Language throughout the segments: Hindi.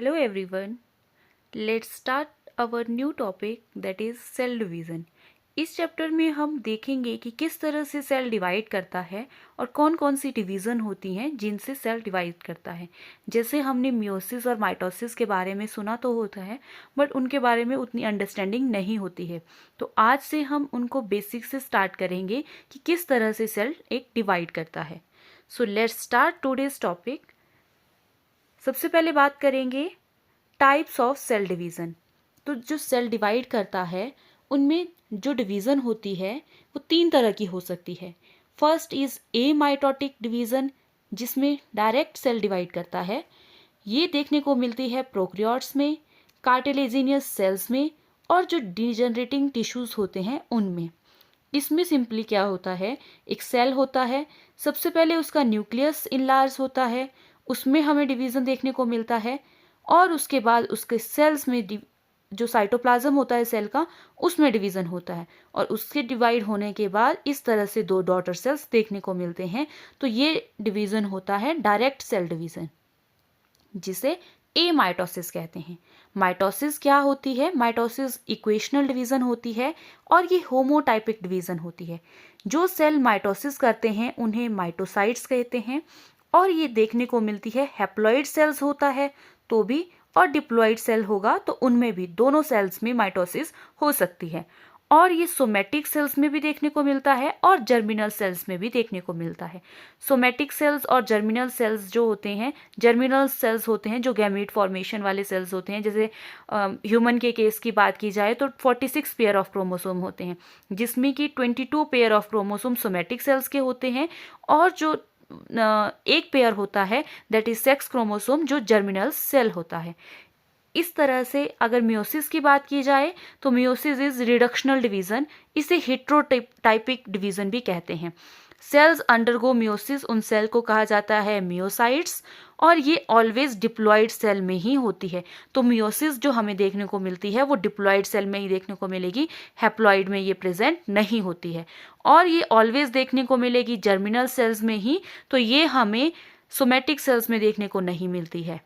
Hello everyone. Let's start our new topic that is cell division. इस चैप्टर में हम देखेंगे कि किस तरह से सेल डिवाइड करता है और कौन कौन सी डिवीज़न होती हैं जिनसे सेल डिवाइड करता है। जैसे हमने मियोसिस और माइटोसिस के बारे में सुना तो होता है, बट उनके बारे में उतनी अंडरस्टैंडिंग नहीं होती है। तो आज से हम उनको बेसिक से स्टार्ट करेंगे कि किस तरह से सेल एक डिवाइड करता है। So let's start today's topic. सबसे पहले बात करेंगे टाइप्स ऑफ सेल डिवीज़न। तो जो सेल डिवाइड करता है उनमें जो डिवीज़न होती है वो 3 तरह की हो सकती है। First is a mitotic division, जिसमें डायरेक्ट सेल डिवाइड करता है। ये देखने को मिलती है प्रोकैरियोट्स में, कार्टिलेजिनियस सेल्स में और जो डिजेनरेटिंग टिश्यूज़ होते हैं उनमें। इसमें सिंपली क्या होता है, एक सेल होता है, सबसे पहले उसका न्यूक्लियस इनलार्ज होता है, उसमें हमें डिवीज़न देखने को मिलता है और उसके बाद उसके सेल्स में जो साइटोप्लाज्म होता है सेल का, उसमें डिवीज़न होता है और उसके डिवाइड होने के बाद इस तरह से 2 डॉटर सेल्स देखने को मिलते हैं। तो ये डिवीज़न होता है डायरेक्ट सेल डिवीज़न, जिसे ए माइटोसिस कहते हैं। माइटोसिस क्या होती है? माइटोसिस इक्वेशनल डिवीज़न होती है और ये होमोटाइपिक डिवीज़न होती है। जो सेल माइटोसिस करते हैं उन्हें माइटोसाइट्स कहते हैं और ये देखने को मिलती है हैप्लॉइड सेल्स होता है तो भी, और डिप्लॉइड सेल होगा तो उनमें भी, दोनों सेल्स में माइटोसिस हो सकती है। और ये सोमेटिक सेल्स में भी देखने को मिलता है और जर्मिनल सेल्स में भी देखने को मिलता है। सोमेटिक सेल्स और जर्मिनल सेल्स जो होते हैं, जर्मिनल सेल्स होते हैं जो गैमीट फॉर्मेशन वाले सेल्स होते हैं। जैसे ह्यूमन के केस की बात की जाए तो 46 पेयर ऑफ क्रोमोसोम होते हैं, जिसमें कि 22 pair of chromosome somatic cells के होते हैं और जो एक पेयर होता है दैट इज सेक्स क्रोमोसोम, जो जर्मिनल सेल होता है। इस तरह से अगर मियोसिस की बात की जाए तो मियोसिस इज रिडक्शनल डिवीज़न, इसे हेट्रोटाइपिक डिवीज़न भी कहते हैं। सेल्स अंडरगो मियोसिस, उन सेल को कहा जाता है मियोसाइट्स और ये ऑलवेज डिप्लॉइड सेल में ही होती है। तो मियोसिस जो हमें देखने को मिलती है वो डिप्लॉइड सेल में ही देखने को मिलेगी, हैप्लॉइड में ये प्रेजेंट नहीं होती है। और ये ऑलवेज देखने को मिलेगी जर्मिनल सेल्स में ही, तो ये हमें सोमेटिक सेल्स में देखने को नहीं मिलती है।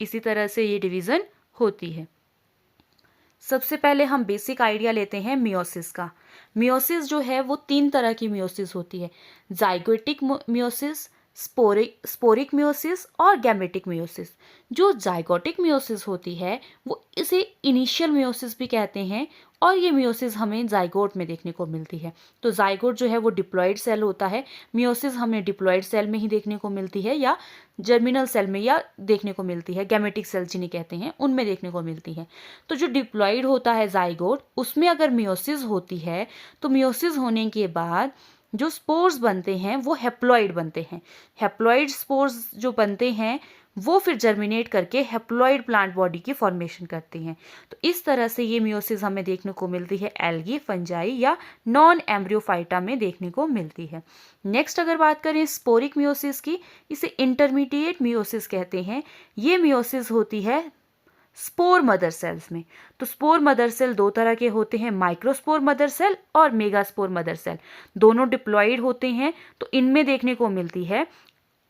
इसी तरह से ये डिवीज़न होती है। सबसे पहले हम बेसिक आइडिया लेते हैं मियोसिस का। मियोसिस जो है वो 3 तरह की मियोसिस होती है, जाइगोटिक मियोसिस, स्पोरिक मियोसिस और गैमेटिक मियोसिस। जो जाइगोटिक मियोसिस होती है वो इसे इनिशियल मियोसिस भी कहते हैं और ये मियोसिस हमें जाइगोट में देखने को मिलती है। तो जाइगोट जो है वो डिप्लॉइड सेल होता है, मियोसिस हमें डिप्लॉइड सेल में ही देखने को मिलती है या जर्मिनल सेल में या देखने को मिलती है, गैमेटिक सेल जिन्हें कहते हैं उनमें देखने को मिलती है। तो जो डिप्लॉइड होता है जाइगोट, उसमें अगर मियोसिस होती है तो मियोसिस होने के बाद जो स्पोर्स बनते हैं वो हैप्लॉइड बनते हैं। हैप्लॉइड स्पोर्स जो बनते हैं वो फिर जर्मिनेट करके हैप्लॉइड प्लांट बॉडी की फॉर्मेशन करते हैं। तो इस तरह से ये मियोसिस हमें देखने को मिलती है एल्गी, फंजाई या नॉन एम्ब्रियोफाइटा में देखने को मिलती है। नेक्स्ट अगर बात करें स्पोरिक मियोसिस की, इसे इंटरमीडिएट मियोसिस कहते हैं। ये मियोसिस होती है स्पोर मदर सेल्स में। तो स्पोर मदर सेल 2 तरह के होते हैं, माइक्रोस्पोर मदर सेल और मेगास्पोर मदर सेल। दोनों डिप्लॉइड होते हैं तो इनमें देखने को मिलती है।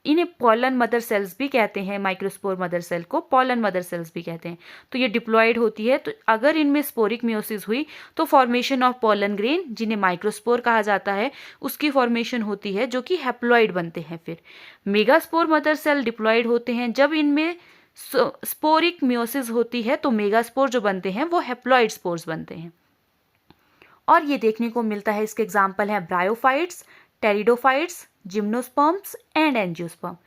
इन्हें पॉलन मदर सेल्स भी कहते हैं, माइक्रोस्पोर मदर सेल को पॉलन मदर सेल्स भी कहते हैं। तो ये डिप्लॉइड होती है, तो अगर इनमें स्पोरिक मियोसिस हुई तो फॉर्मेशन ऑफ पॉलन ग्रेन, जिन्हें माइक्रोस्पोर कहा जाता है, उसकी फॉर्मेशन होती है जो कि हैप्लॉइड बनते हैं। फिर मेगास्पोर मदर सेल डिप्लॉइड होते हैं। जब इनमें स्पोरिक मियोसिस होती है तो मेगास्पोर जो बनते हैं वो हैप्लॉइड स्पोर्स बनते हैं और ये देखने को मिलता है। इसके एग्जाम्पल हैं bryophytes, pteridophytes, gymnosperms and angiosperm.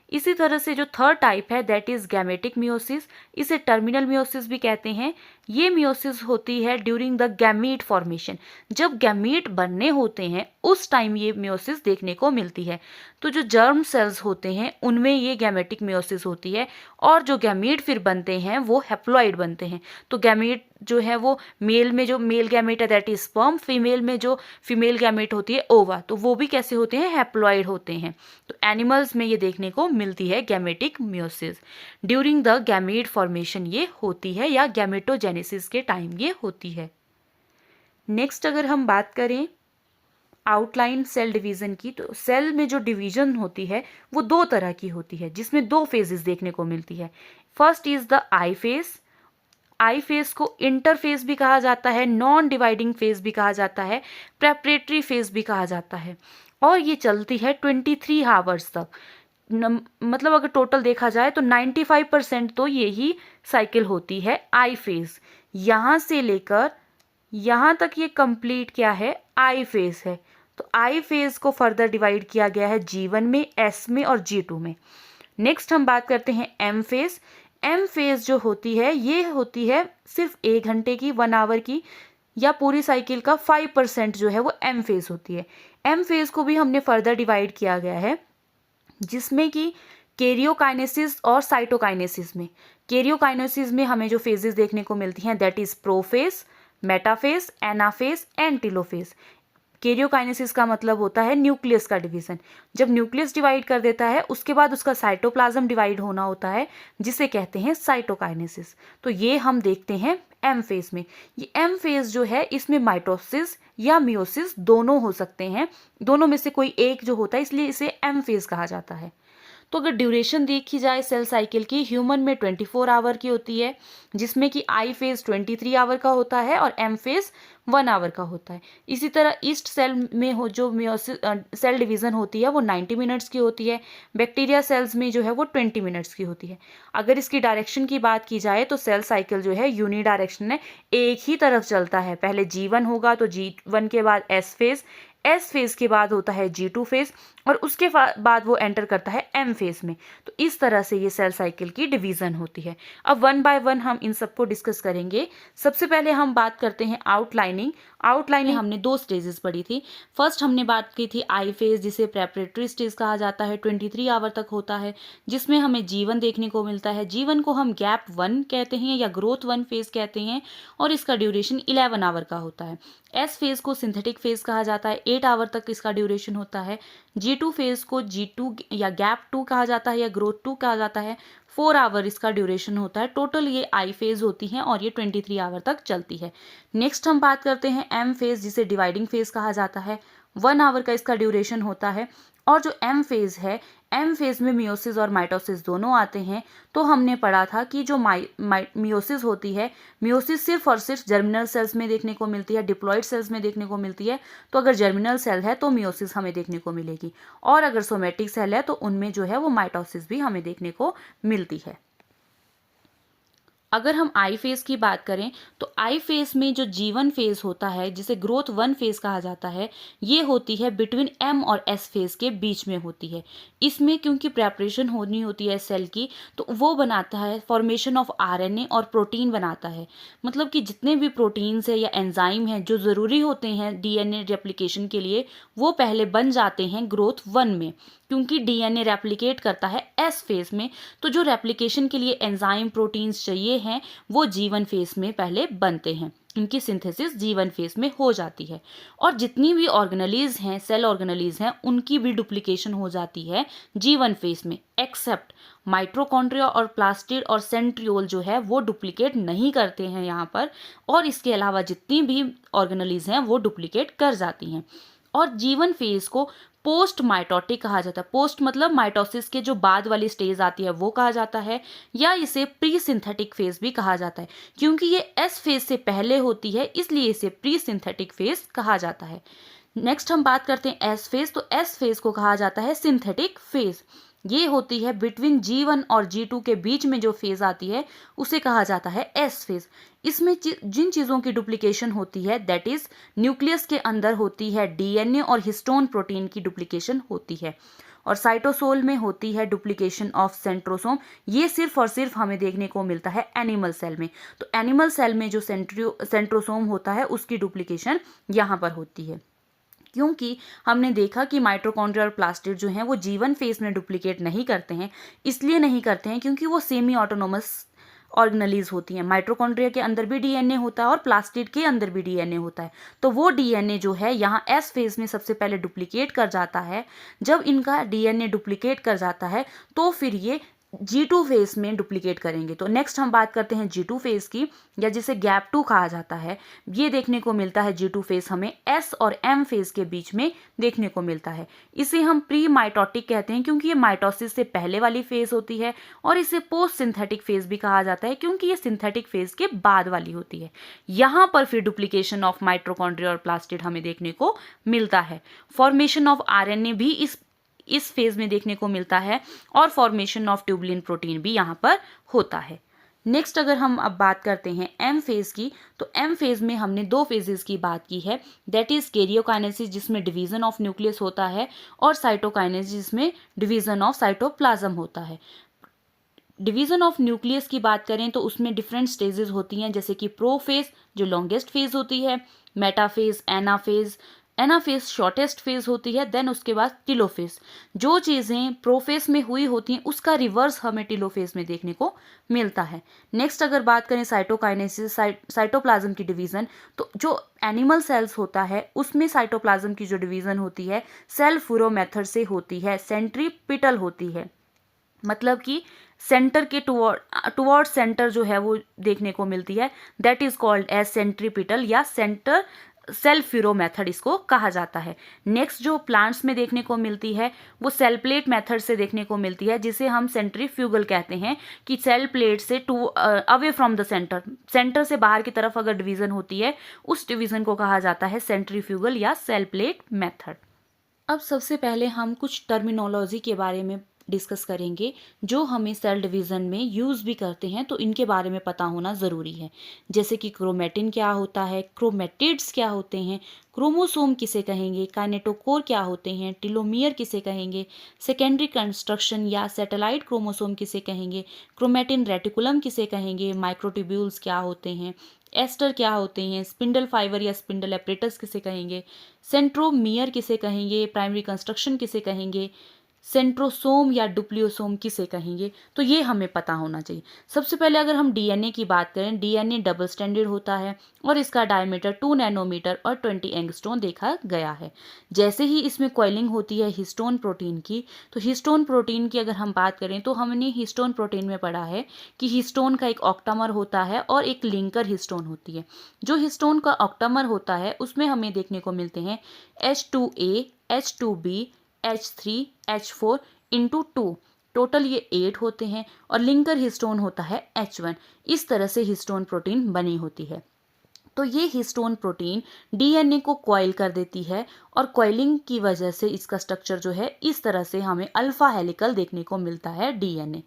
इसी तरह से जो थर्ड टाइप है दैट इज गैमेटिक मियोसिस, इसे टर्मिनल मियोसिस भी कहते हैं। ये मियोसिस होती है ड्यूरिंग द गैमीट फॉर्मेशन, जब गैमीट बनने होते हैं उस टाइम ये मियोसिस देखने को मिलती है। तो जो जर्म सेल्स होते हैं उनमें ये गैमेटिक मियोसिस होती है और जो गैमीट फिर बनते हैं वो हैप्लॉइड बनते हैं। तो गैमीट जो है वो मेल में जो मेल गैमेट है दैट इज स्पर्म, फीमेल में जो फीमेल गैमेट होती है ओवा, तो वो भी कैसे होते हैं, हैप्लॉइड होते हैं। तो एनिमल्स में ये देखने को मिलती है gametic meiosis. During the gamete formation ये होती है या गैमेटोजेनेसिस के टाइम ये होती है। नेक्स्ट अगर हम बात करें आउटलाइन सेल डिवीज़न की, तो सेल में जो डिवीज़न होती है वो 2 तरह की होती है, जिसमें 2 फेजेस देखने को मिलती है। First is the I phase. I phase को इंटरफेज भी कहा जाता है, नॉन डिवाइडिंग फेज भी कहा जाता है, प्रेपरेटरी फेज भी कहा जाता है, और ये चलती है 23 आवर्स तक। मतलब अगर टोटल देखा जाए तो 95% तो यही साइकिल होती है आई फेज। यहाँ से लेकर यहाँ तक ये कंप्लीट क्या है, आई फेज है। तो आई फेज को फर्दर डिवाइड किया गया है G1 में, S में और G2 में। नेक्स्ट हम बात करते हैं एम फेज। एम फेज जो होती है ये होती है सिर्फ 1 घंटे की, 1 आवर की, या पूरी साइकिल का 5% जो है वो एम फेज होती है। एम फेज को भी हमने फर्दर डिवाइड किया गया है, जिसमें कि कैरियोकाइनेसिस और साइटोकाइनेसिस में। कैरियोकाइनेसिस में हमें जो फेजेस देखने को मिलती हैं that is prophase, metaphase, anaphase and telophase. Karyokinesis का मतलब होता है न्यूक्लियस का डिवीजन। जब न्यूक्लियस डिवाइड कर देता है उसके बाद उसका साइटोप्लाज्म डिवाइड होना होता है, जिसे कहते हैं साइटोकाइनेसिस। तो ये हम देखते हैं एम फेज में। ये एम फेज जो है इसमें माइटोसिस या मियोसिस दोनों हो सकते हैं, दोनों में से कोई एक जो होता है, इसलिए इसे एम फेज कहा जाता है। तो अगर ड्यूरेशन देखी जाए सेल साइकिल की, ह्यूमन में 24 आवर की होती है, जिसमें कि आई फेज 23 आवर का होता है और एम फेज 1 आवर का होता है। इसी तरह ईस्ट सेल में हो जो सेल डिवीज़न होती है वो 90 मिनट्स की होती है। बैक्टीरिया सेल्स में जो है वो 20 मिनट्स की होती है। अगर इसकी डायरेक्शन की बात की जाए तो सेल साइकिल जो है यूनी डायरेक्शन है, एक ही तरफ चलता है। पहले G1 होगा तो G1 के बाद S फेज, एस फेज के बाद होता है G2 फेज, और उसके बाद वो एंटर करता है एम फेज में। तो इस तरह से ये सेल साइकिल की डिवीजन होती है। अब 1 बाय 1 हम इन सबको डिस्कस करेंगे। सबसे पहले हम बात करते हैं आउटलाइनिंग। आउटलाइनिंग हमने 2 स्टेजेस पढ़ी थी। फर्स्ट हमने बात की थी आई फेज, जिसे प्रेपरेटरी स्टेज कहा जाता है, 23 आवर तक होता है, जिसमें हमें G1 देखने को मिलता है। G1 को हम गैप 1 कहते हैं या ग्रोथ 1 फेज कहते हैं, और इसका ड्यूरेशन 11 आवर का होता है। एस फेज को सिंथेटिक फेज कहा जाता है, 8 आवर तक इसका ड्यूरेशन होता है। G2 फेज को G2 या गैप 2 कहा जाता है या ग्रोथ 2 कहा जाता है, 4 आवर इसका ड्यूरेशन होता है। टोटल ये आई फेज होती हैं और ये 23 आवर तक चलती है। नेक्स्ट हम बात करते हैं एम फेज, जिसे डिवाइडिंग फेज कहा जाता है, 1 आवर का इसका ड्यूरेशन होता है। और जो एम फेज है, एम फेज में मियोसिस और माइटोसिस दोनों आते हैं। तो हमने पढ़ा था कि जो मियोसिस होती है, मियोसिस सिर्फ और सिर्फ जर्मिनल सेल्स में देखने को मिलती है, डिप्लॉइड सेल्स में देखने को मिलती है। तो अगर जर्मिनल सेल है तो मियोसिस हमें देखने को मिलेगी, और अगर सोमेटिक सेल है तो उनमें जो है वो माइटोसिस भी हमें देखने को मिलती है। अगर हम आई फेज की बात करें तो आई फेज में जो G1 फेज होता है, जिसे ग्रोथ 1 फेज कहा जाता है, ये होती है बिटवीन एम और एस फेज के बीच में होती है। इसमें क्योंकि प्रेपरेशन होनी होती है सेल की, तो वो बनाता है फॉर्मेशन ऑफ RNA और प्रोटीन बनाता है। मतलब कि जितने भी प्रोटीन्स है या एंजाइम हैं जो ज़रूरी होते हैं DNA रेप्लिकेशन के लिए, वो पहले बन जाते हैं ग्रोथ 1 में, क्योंकि DNA रेप्लिकेट करता है एस फेज में। तो जो रेप्लिकेशन के लिए एंजाइम प्रोटीन्स चाहिए हैं वो G1 फेज में पहले बनते हैं, इनकी सिंथेसिस G1 फेज में हो जाती है। और जितनी भी ऑर्गेनेलीज हैं, सेल ऑर्गेनेलीज हैं, उनकी भी डुप्लीकेशन हो जाती है G1 फेज में, एक्सेप्ट माइटोकॉन्ड्रिया और प्लास्टिड और सेंट्रियोल जो है वो डुप्लीकेट नहीं करते हैं यहाँ पर। और इसके अलावा जितनी भी ऑर्गेनेलीज हैं वो डुप्लीकेट कर जाती हैं। और G1 फेज को पोस्ट माइटोटिक कहा जाता है। पोस्ट मतलब माइटोसिस के जो बाद वाली स्टेज आती है वो कहा जाता है, या इसे प्री सिंथेटिक फेज भी कहा जाता है। क्योंकि ये एस फेज से पहले होती है इसलिए इसे प्री सिंथेटिक फेज कहा जाता है। नेक्स्ट हम बात करते हैं एस फेज। तो एस फेज को कहा जाता है सिंथेटिक फेज। ये होती है बिटवीन G1 और G2 के बीच में जो फेज आती है उसे कहा जाता है एस फेज। इसमें जिन चीज़ों की डुप्लीकेशन होती है दैट इज न्यूक्लियस के अंदर होती है DNA और हिस्टोन प्रोटीन की डुप्लीकेशन होती है, और साइटोसोल में होती है डुप्लीकेशन ऑफ सेंट्रोसोम। ये सिर्फ और सिर्फ हमें देखने को मिलता है एनिमल सेल में। तो एनिमल सेल में जो सेंट्रोसोम होता है उसकी डुप्लीकेशन यहाँ पर होती है। क्योंकि हमने देखा कि माइटोकॉन्ड्रिया और प्लास्टिड जो हैं वो G1 फेज में डुप्लीकेट नहीं करते हैं। इसलिए नहीं करते हैं क्योंकि वो सेमी ऑटोनोमस ऑर्गेनेलीज होती हैं। माइटोकॉन्ड्रिया के अंदर भी DNA होता है और प्लास्टिड के अंदर भी DNA होता है। तो वो DNA जो है यहाँ एस फेज में सबसे पहले डुप्लीकेट कर जाता है। जब इनका DNA डुप्लीकेट कर जाता है तो फिर ये G2 फेज में डुप्लीकेट करेंगे। तो नेक्स्ट हम बात करते हैं G2 फेज की, या जिसे गैप 2 कहा जाता है। ये देखने को मिलता है G2 फेज हमें S और M फेज के बीच में देखने को मिलता है। इसे हम प्री माइटोटिक कहते हैं क्योंकि ये माइटोसिस से पहले वाली फेज होती है, और इसे पोस्ट सिंथेटिक फेज भी कहा जाता है क्योंकि ये सिंथेटिक फेज के बाद वाली होती है। यहाँ पर फिर डुप्लीकेशन ऑफ माइटोकॉन्ड्रिया और प्लास्टिड हमें देखने को मिलता है। फॉर्मेशन ऑफ RNA भी इस फेज में देखने को मिलता है, और फॉर्मेशन ऑफ ट्यूबुलिन प्रोटीन भी यहाँ पर होता है। नेक्स्ट अगर हम अब बात करते हैं एम फेज की, तो एम फेज में हमने 2 फेजेस की बात की है, दैट इज कैरियोकाइनेसिस जिसमें डिवीजन ऑफ न्यूक्लियस होता है, और साइटोकाइनेसिस जिसमें डिवीजन ऑफ साइटोप्लाज्म होता है। डिवीजन ऑफ न्यूक्लियस की बात करें तो उसमें डिफरेंट स्टेजेस होती हैं, जैसे कि प्रोफेज जो लॉन्गेस्ट फेज होती है, metaphase, anaphase, anaphase shortest phase होती है, देन उसके बाद टिलोफेज। जो चीज़ें प्रोफेज में हुई होती हैं उसका रिवर्स हमें टिलोफेज में देखने को मिलता है। नेक्स्ट अगर बात करें साइटोकाइनेसिस, साइटोप्लाज्म की डिवीजन, तो जो एनिमल सेल्स होता है उसमें साइटोप्लाज्म की जो डिवीजन होती है सेल फूरो मेथड से होती है, सेंट्रीपिटल होती है, मतलब कि सेंटर के टुवर्ड सेंटर जो है वो देखने को मिलती है, that is called as centripetal या सेंटर सेल फ्यूरो मेथड इसको कहा जाता है। नेक्स्ट जो प्लांट्स में देखने को मिलती है वो सेल प्लेट मेथड से देखने को मिलती है, जिसे हम सेंट्रीफ्यूगल कहते हैं, कि सेल प्लेट से away from the centre, centre से बाहर की तरफ अगर डिवीजन होती है उस डिवीजन को कहा जाता है सेंट्रीफ्यूगल या सेल प्लेट मेथड। अब सबसे पहले हम कुछ टर्मिनोलॉजी के बारे में डिस्कस करेंगे जो हमें सेल डिवीज़न में यूज़ भी करते हैं, तो इनके बारे में पता होना ज़रूरी है। जैसे कि क्रोमेटिन क्या होता है, क्रोमेटिड्स क्या होते हैं, क्रोमोसोम किसे कहेंगे, काइनेटोकोर क्या होते हैं, टेलोमियर किसे कहेंगे, सेकेंडरी कंस्ट्रक्शन या सैटेलाइट क्रोमोसोम किसे कहेंगे, क्रोमेटिन रेटिकुलम किसे कहेंगे, माइक्रोट्यूब्यूल्स क्या होते हैं, एस्टर क्या होते हैं, स्पिंडल फाइबर या स्पिंडल एपरेटस किसे कहेंगे, सेंट्रोमियर किसे कहेंगे, प्राइमरी कंस्ट्रक्शन किसे कहेंगे, सेंट्रोसोम या डुप्लियोसोम किसे कहेंगे, तो ये हमें पता होना चाहिए। सबसे पहले अगर हम डीएनए की बात करें, डीएनए डबल स्टैंडर्ड होता है और इसका डायमीटर 2 नैनोमीटर और 20 एंगस्ट्रॉन देखा गया है। जैसे ही इसमें कॉइलिंग होती है हिस्टोन प्रोटीन की, तो हिस्टोन प्रोटीन की अगर हम बात करें तो हमने हिस्टोन प्रोटीन में पढ़ा है कि हिस्टोन का एक ऑक्टामर होता है और एक लिंकर हिस्टोन होती है। जो हिस्टोन का ऑक्टामर होता है उसमें हमें देखने को मिलते हैं H2A, H2B, H3, H4 into 2, total ये 8 होते हैं, और लिंकर हिस्टोन होता है H1। इस तरह से हिस्टोन प्रोटीन बनी होती है। तो ये हिस्टोन प्रोटीन डीएनए को कॉइल कर देती है, और कॉइलिंग की वजह से इसका स्ट्रक्चर जो है इस तरह से हमें अल्फा हेलिकल देखने को मिलता है डीएनए।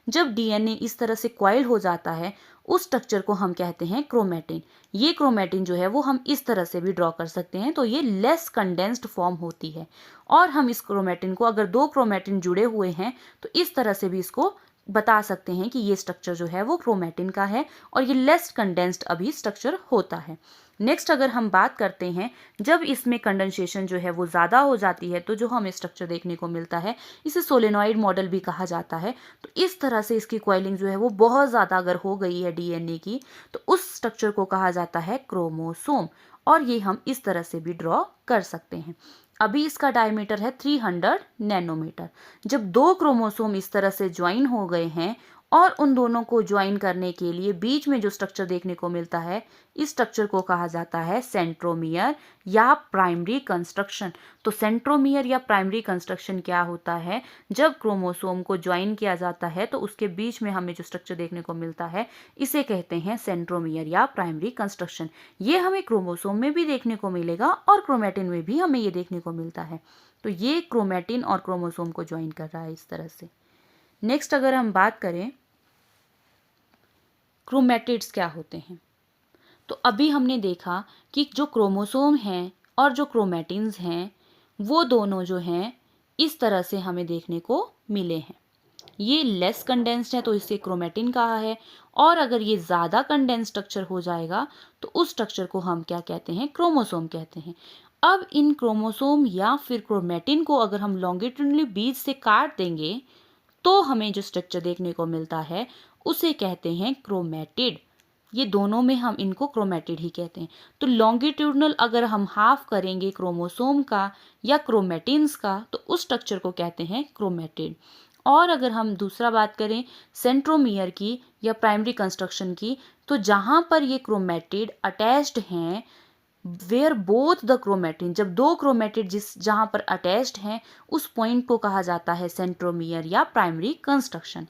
जब डीएनए इस तरह से कॉइल हो जाता है उस स्ट्रक्चर को हम कहते हैं क्रोमेटिन। ये क्रोमेटिन जो है वो हम इस तरह से भी ड्रॉ कर सकते हैं, तो ये लेस कंडेंस्ड फॉर्म होती है। और हम इस क्रोमेटिन को, अगर 2 क्रोमेटिन जुड़े हुए हैं तो इस तरह से भी इसको बता सकते हैं कि ये स्ट्रक्चर जो है वो क्रोमेटिन का है, और ये लेस कंडेंस्ड अभी स्ट्रक्चर होता है। नेक्स्ट अगर हम बात करते हैं, जब इसमें कंडेंसेशन जो है वो ज़्यादा हो जाती है तो जो हमें स्ट्रक्चर देखने को मिलता है, इसे सोलेनॉइड मॉडल भी कहा जाता है। तो इस तरह से इसकी कॉइलिंग जो है वो बहुत ज़्यादा अगर हो गई है डीएनए की, तो उस स्ट्रक्चर को कहा जाता है क्रोमोसोम, और ये हम इस तरह से भी ड्रॉ कर सकते हैं। अभी इसका डायमीटर है 300 नैनोमीटर। जब 2 क्रोमोसोम इस तरह से ज्वाइन हो गए हैं, और उन दोनों को ज्वाइन करने के लिए बीच में जो स्ट्रक्चर देखने को मिलता है, इस स्ट्रक्चर को कहा जाता है सेंट्रोमियर या प्राइमरी कंस्ट्रक्शन। तो सेंट्रोमियर या प्राइमरी कंस्ट्रक्शन क्या होता है, जब क्रोमोसोम को ज्वाइन किया जाता है तो उसके बीच में हमें जो स्ट्रक्चर देखने को मिलता है इसे कहते हैं सेंट्रोमियर या प्राइमरी कंस्ट्रक्शन। ये हमें क्रोमोसोम में भी देखने को मिलेगा और क्रोमेटिन में भी हमें ये देखने को मिलता है। तो ये क्रोमेटिन और क्रोमोसोम को ज्वाइन कर रहा है इस तरह से। नेक्स्ट अगर हम बात करें क्रोमेटिड्स क्या होते हैं, तो अभी हमने देखा कि जो क्रोमोसोम हैं और जो क्रोमेटिन्स हैं वो दोनों जो हैं इस तरह से हमें देखने को मिले हैं। ये लेस कंडेंस्ड है तो इसे क्रोमेटिन कहा है, और अगर ये ज़्यादा कंडेंस स्ट्रक्चर हो जाएगा तो उस स्ट्रक्चर को हम क्या कहते हैं, क्रोमोसोम कहते हैं। अब इन क्रोमोसोम या फिर क्रोमेटिन को अगर हम लॉन्गिट्यूडनली बीच से काट देंगे तो हमें जो स्ट्रक्चर देखने को मिलता है उसे कहते हैं क्रोमेटिड। ये दोनों में हम इनको क्रोमेटिड ही कहते हैं। तो लॉन्गिट्यूडनल अगर हम हाफ करेंगे क्रोमोसोम का या क्रोमेटिन्स का तो उस स्ट्रक्चर को कहते हैं क्रोमेटिड। और अगर हम दूसरा बात करें सेंट्रोमियर की या प्राइमरी कंस्ट्रक्शन की, तो जहाँ पर ये क्रोमेटिड अटैच्ड हैं, वेयर बोथ द क्रोमेटिन, जब दो क्रोमेटिड जहाँ पर अटैच्ड हैं, उस पॉइंट को कहा जाता है सेंट्रोमियर या प्राइमरी कंस्ट्रक्शन।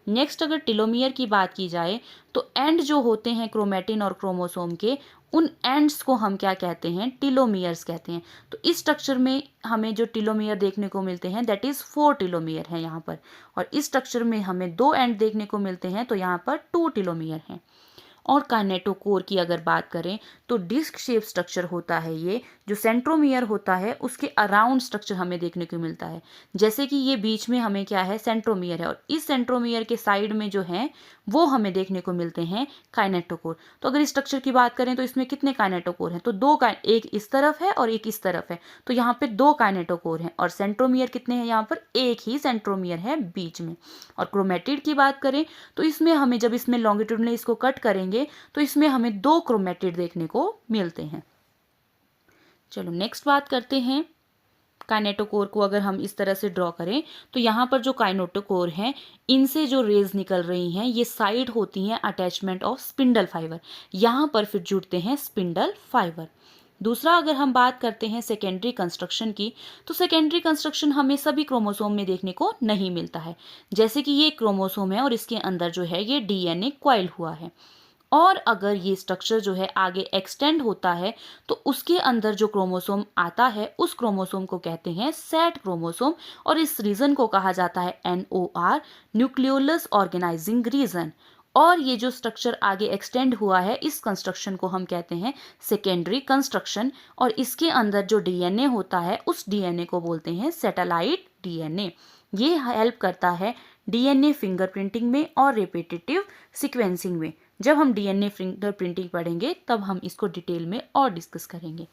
नेक्स्ट अगर टेलोमियर की बात की जाए तो एंड जो होते हैं क्रोमेटिन और क्रोमोसोम के, उन एंड्स को हम क्या कहते हैं, टीलोमियर्स कहते हैं। तो इस स्ट्रक्चर में हमें जो टीलोमियर देखने को मिलते हैं दैट इज़ 4 टीलोमियर है यहाँ पर, और इस स्ट्रक्चर में हमें 2 एंड देखने को मिलते हैं, तो यहाँ पर 2 टीलोमियर हैं। और काइनेटोकोर की अगर बात करें तो डिस्क शेप स्ट्रक्चर होता है ये, जो सेंट्रोमियर होता है उसके अराउंड स्ट्रक्चर हमें देखने को मिलता है। जैसे कि ये बीच में हमें क्या है, सेंट्रोमियर है, और इस सेंट्रोमियर के साइड में जो है वो हमें देखने को मिलते हैं काइनेटोकोर। तो अगर इस स्ट्रक्चर की बात करें तो इसमें कितने काइनेटोकोर हैं, तो दो एक इस तरफ है और एक इस तरफ है, तो यहाँ पे 2 काइनेटोकोर हैं। और सेंट्रोमियर कितने हैं, यहाँ पर एक ही सेंट्रोमियर है बीच में। और क्रोमेटिड की बात करें तो इसमें हमें, जब इसमें लॉन्गिट्यूडनली इसको कट करेंगे तो इसमें हमें 2 क्रोमेटिड देखने को मिलते हैं। चलो नेक्स्ट बात करते हैं काइनेटोकोर को। अगर हम इस तरह से ड्रॉ करें तो यहाँ पर जो काइनेटोकोर हैं, इनसे जो रेज निकल रही हैं ये साइड होती हैं अटैचमेंट ऑफ स्पिंडल फाइबर, यहाँ पर फिर जुड़ते हैं स्पिंडल फाइबर। दूसरा अगर हम बात करते हैं सेकेंडरी कंस्ट्रक्शन की, तो सेकेंडरी कंस्ट्रक्शन हमें सभी क्रोमोसोम में देखने को नहीं मिलता है। जैसे कि ये क्रोमोसोम है और इसके अंदर जो है ये डीएनए कॉइल हुआ है, और अगर ये स्ट्रक्चर जो है आगे एक्सटेंड होता है तो उसके अंदर जो क्रोमोसोम आता है उस क्रोमोसोम को कहते हैं सेट क्रोमोसोम, और इस रीजन को कहा जाता है NOR, न्यूक्लियोलस ऑर्गेनाइजिंग रीजन। और ये जो स्ट्रक्चर आगे एक्सटेंड हुआ है इस कंस्ट्रक्शन को हम कहते हैं सेकेंडरी कंस्ट्रक्शन, और इसके अंदर जो डीएनए होता है उस डीएनए को बोलते हैं सैटेलाइट डीएनए। ये हेल्प करता है डीएनए फिंगरप्रिंटिंग में और रिपीटेटिव सीक्वेंसिंग में। जब हम डीएनए फिंगरप्रिंटिंग पढ़ेंगे तब हम इसको डिटेल में और डिस्कस करेंगे।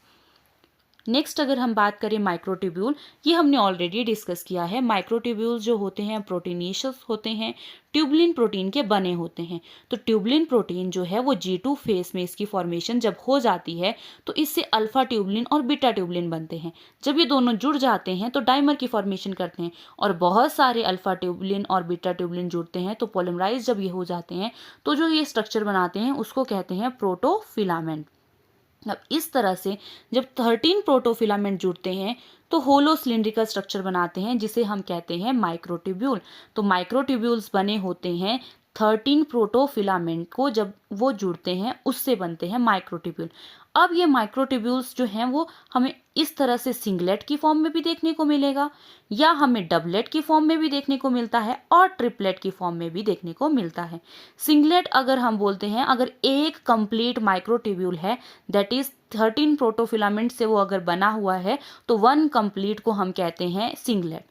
नेक्स्ट अगर हम बात करें माइक्रोट्यूब्यूल, ये हमने ऑलरेडी डिस्कस किया है। माइक्रोट्यूब्यूल जो होते हैं प्रोटीनेशियस होते हैं, ट्यूबलिन प्रोटीन के बने होते हैं। तो ट्यूबलिन प्रोटीन जो है वो G2 फेस में इसकी फॉर्मेशन जब हो जाती है तो इससे अल्फा ट्यूबलिन और बीटा ट्यूबलिन बनते हैं। जब ये दोनों जुड़ जाते हैं तो डाइमर की फॉर्मेशन करते हैं, और बहुत सारे अल्फा ट्यूबलिन और बीटा ट्यूबलिन जुड़ते हैं तो पॉलीमराइज जब ये हो जाते हैं तो जो ये स्ट्रक्चर बनाते हैं उसको कहते हैं प्रोटोफिलामेंट। अब इस तरह से जब 13 प्रोटोफिलामेंट जुड़ते हैं तो होलो सिलिंड्रिकल स्ट्रक्चर बनाते हैं जिसे हम कहते हैं माइक्रोट्यूब्यूल। तो माइक्रोट्यूब्यूल्स बने होते हैं 13 प्रोटोफिलामेंट को, जब वो जुड़ते हैं उससे बनते हैं माइक्रोट्यूब्यूल। अब ये माइक्रोट्यूब्यूल्स जो हैं वो हमें इस तरह से सिंगलेट की फॉर्म में भी देखने को मिलेगा, या हमें डबलेट की फॉर्म में भी देखने को मिलता है, और ट्रिपलेट की फॉर्म में भी देखने को मिलता है। सिंगलेट अगर हम बोलते हैं, अगर एक कंप्लीट माइक्रोट्यूब्यूल है दैट इज 13 प्रोटोफिलामेंट से वो अगर बना हुआ है तो 1 कंप्लीट को हम कहते हैं सिंगलेट।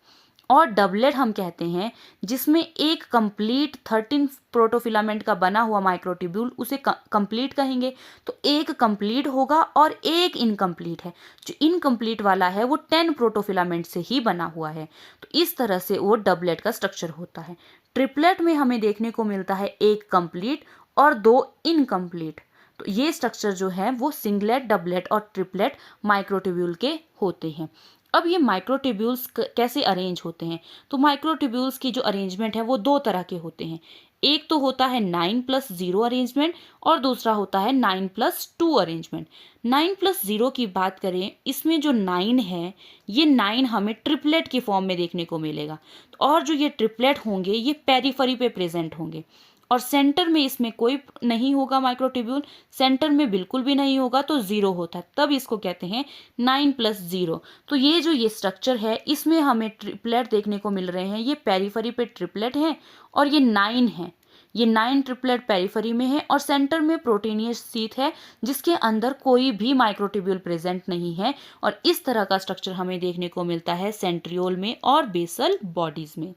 और डबलेट हम कहते हैं जिसमें एक कंप्लीट 13 प्रोटोफिलामेंट का बना हुआ माइक्रोट्यूब्यूल, उसे कंप्लीट कहेंगे। तो एक कंप्लीट होगा और एक इनकम्प्लीट है, जो इनकम्प्लीट वाला है वो 10 प्रोटोफिलामेंट से ही बना हुआ है। तो इस तरह से वो डबलेट का स्ट्रक्चर होता है। ट्रिपलेट में हमें देखने को मिलता है एक कंप्लीट और 2 इनकम्प्लीट। तो ये स्ट्रक्चर जो है वो सिंगलेट, डबलेट और ट्रिपलेट माइक्रोट्यूब्यूल के होते हैं। अब ये माइक्रोट्यूब्यूल्स कैसे अरेंज होते हैं, तो माइक्रोट्यूब्यूल्स की जो अरेंजमेंट है वो 2 तरह के होते हैं। एक तो होता है 9+0 अरेंजमेंट, और दूसरा होता है 9+2 अरेंजमेंट। 9+0 की बात करें, इसमें जो 9 है ये 9 हमें ट्रिपलेट की फॉर्म में देखने को मिलेगा, और जो ये ट्रिपलेट होंगे ये पेरीफेरी पे प्रेजेंट होंगे, और सेंटर में इसमें कोई नहीं होगा माइक्रोट्यूब्यूल, सेंटर में बिल्कुल भी नहीं होगा तो 0 होता है, तब इसको कहते हैं 9+0। तो ये जो ये स्ट्रक्चर है इसमें हमें ट्रिपलेट देखने को मिल रहे हैं, ये पेरीफेरी पे ट्रिपलेट हैं और ये 9 हैं। ये 9 ट्रिपलेट पेरीफेरी में है और सेंटर में प्रोटीनियस शीथ है जिसके अंदर कोई भी माइक्रोट्यूब्यूल प्रेजेंट नहीं है, और इस तरह का स्ट्रक्चर हमें देखने को मिलता है सेंट्रियोल में और बेसल बॉडीज में।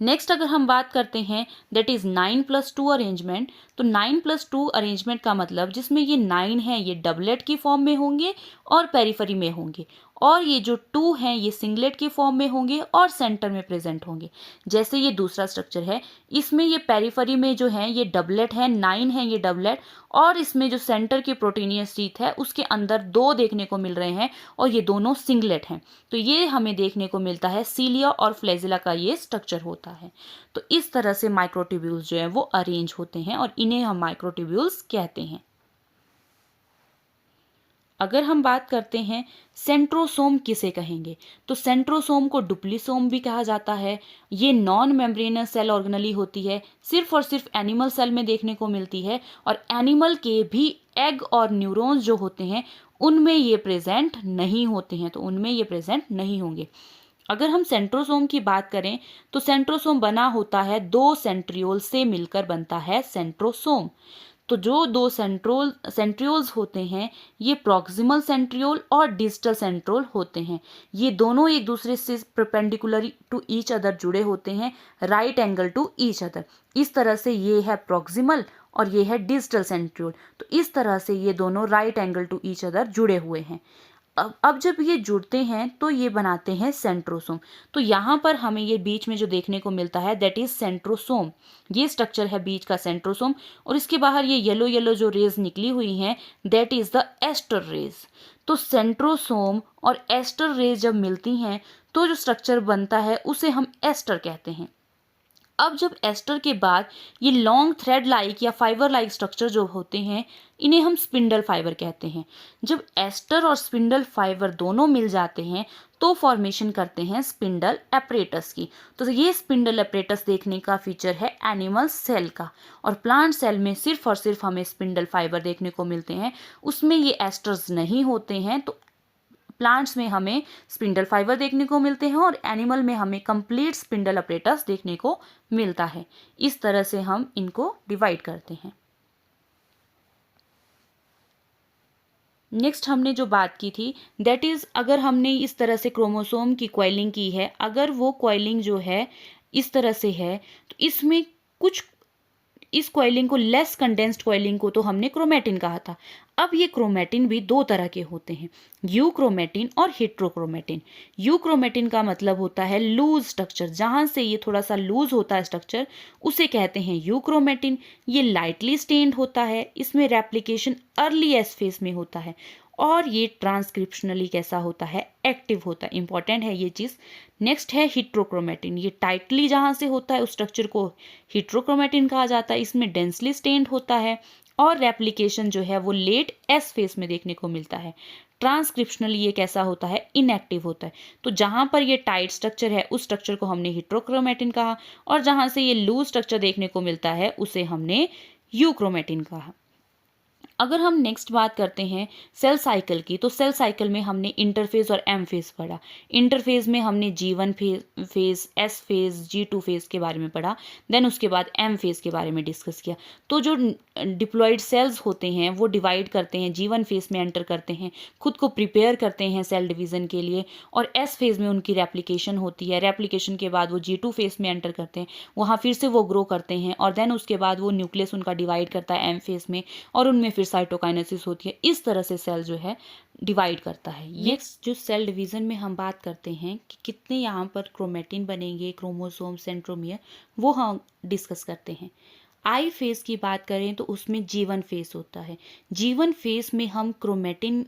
नेक्स्ट अगर हम बात करते हैं दैट इज 9+2 अरेंजमेंट, तो 9+2 अरेंजमेंट का मतलब जिसमें ये 9 है ये डबलेट की फॉर्म में होंगे और पेरीफेरी में होंगे, और ये जो 2 हैं ये सिंगलेट के फॉर्म में होंगे और सेंटर में प्रेजेंट होंगे। जैसे ये दूसरा स्ट्रक्चर है, इसमें ये पेरिफेरी में जो है ये डबलेट है, 9 है ये डबलेट, और इसमें जो सेंटर की प्रोटीनियस शीथ है उसके अंदर 2 देखने को मिल रहे हैं और ये दोनों सिंगलेट हैं। तो ये हमें देखने को मिलता है सीलिया और फ्लैजिला का ये स्ट्रक्चर होता है। तो इस तरह से माइक्रोट्यूब्यूल्स जो है वो अरेंज होते हैं और इन्हें हम माइक्रोट्यूब्यूल्स कहते हैं। अगर हम बात करते हैं सेंट्रोसोम किसे कहेंगे, तो सेंट्रोसोम को डुप्लीसोम भी कहा जाता है। ये नॉन मेम्ब्रेनस सेल ऑर्गेनली होती है, सिर्फ और सिर्फ एनिमल सेल में देखने को मिलती है, और एनिमल के भी एग और न्यूरॉन्स जो होते हैं उनमें ये प्रेजेंट नहीं होते हैं, तो उनमें ये प्रेजेंट नहीं होंगे। अगर हम सेंट्रोसोम की बात करें तो सेंट्रोसोम बना होता है 2 सेंट्रियोल से मिलकर बनता है सेंट्रोसोम। तो जो 2 सेंट्रियोल्स होते हैं ये प्रॉक्सिमल सेंट्रियोल और डिस्टल सेंट्रियोल होते हैं। ये दोनों एक दूसरे से परपेंडिकुलर टू ईच अदर जुड़े होते हैं, right angle to each other. इस तरह से ये है प्रॉक्सिमल और ये है डिस्टल सेंट्रियोल। तो इस तरह से ये दोनों right angle to each other जुड़े हुए हैं। अब जब ये जुड़ते हैं तो ये बनाते हैं सेंट्रोसोम। तो यहाँ पर हमें ये बीच में जो देखने को मिलता है दैट इज सेंट्रोसोम। ये स्ट्रक्चर है बीच का सेंट्रोसोम, और इसके बाहर ये येलो येलो जो रेज निकली हुई हैं that is the aster rays. तो सेंट्रोसोम और एस्टर रेज जब मिलती हैं तो जो स्ट्रक्चर बनता है उसे हम एस्टर कहते हैं। अब जब एस्टर के बाद ये लॉन्ग थ्रेड लाइक या फाइबर लाइक स्ट्रक्चर जो होते हैं इन्हें हम स्पिंडल फाइबर कहते हैं। जब एस्टर और स्पिंडल फाइबर दोनों मिल जाते हैं तो फॉर्मेशन करते हैं स्पिंडल एपरेटस की। तो ये स्पिंडल एपरेटस देखने का फीचर है एनिमल सेल का, और प्लांट सेल में सिर्फ और सिर्फ हमें स्पिंडल फाइबर देखने को मिलते हैं, उसमें ये एस्टर्स नहीं होते हैं। तो प्लांट्स में हमें स्पिंडल फाइबर देखने को मिलते हैं और एनिमल में हमें कंप्लीट स्पिंडल अपरेटस देखने को मिलता है। इस तरह से हम इनको डिवाइड करते हैं। नेक्स्ट हमने जो बात की थी दैट इज, अगर हमने इस तरह से क्रोमोसोम की कॉइलिंग की है, अगर वो कॉइलिंग जो है इस तरह से है तो इसमें कुछ इस कॉइलिंग को, लेस कंडेंस्ड कॉइलिंग को तो हमने क्रोमेटिन कहा था। अब ये क्रोमेटिन भी 2 तरह के होते हैं, यूक्रोमेटिन और हेट्रोक्रोमेटिन। यूक्रोमेटिन का मतलब होता है लूज स्ट्रक्चर, जहां से ये थोड़ा सा लूज होता है स्ट्रक्चर उसे कहते हैं यूक्रोमेटिन। ये लाइटली स्टेन्ड होता है, इसमें रेप्लिकेशन अर्ली एस फेज में होता है, और ये ट्रांसक्रिप्शनली कैसा होता है, एक्टिव होता है। इंपॉर्टेंट है ये चीज़। नेक्स्ट है हेट्रोक्रोमेटिन। ये टाइटली जहाँ से होता है उस स्ट्रक्चर को हेट्रोक्रोमेटिन कहा जाता है। इसमें डेंसली स्टेन्ड होता है और रेप्लिकेशन जो है वो लेट एस फेज में देखने को मिलता है। ट्रांसक्रिप्शनली ये कैसा होता है, इनएक्टिव होता है। तो जहाँ पर ये टाइट स्ट्रक्चर है उस स्ट्रक्चर को हमने हेट्रोक्रोमेटिन कहा, और जहाँ से ये लूज स्ट्रक्चर देखने को मिलता है उसे हमने यूक्रोमेटिन कहा। अगर हम नेक्स्ट बात करते हैं सेल साइकिल की, तो सेल साइकिल में हमने इंटरफेज और एम फेज पढ़ा। इंटरफेज में हमने G1 phase, S phase, G2 phase के बारे में पढ़ा, देन उसके बाद एम फेज के बारे में डिस्कस किया। तो जो डिप्लॉयड सेल्स होते हैं वो डिवाइड करते हैं, G1 फेज में एंटर करते हैं, खुद को प्रिपेयर करते हैं सेल डिवीजन के लिए, और एस फेज में उनकी रेप्लिकेशन होती है। रेप्लिकेशन के बाद वो G2 फेज में एंटर करते हैं, वहाँ फिर से वो ग्रो करते हैं, और देन उसके बाद वो न्यूक्लियस उनका डिवाइड करता है एम फेज में, और उनमें फिर साइटोकाइनेसिस होती है। इस तरह से सेल जो है डिवाइड करता है। ये जो सेल डिवीजन में हम बात करते हैं कि कितने यहाँ पर क्रोमेटिन बनेंगे, क्रोमोसोम, सेंट्रोमियर, वो हम डिस्कस करते हैं। आई फेज की बात करें तो उसमें G1 फेज होता है। G1 फेज में हम क्रोमेटिन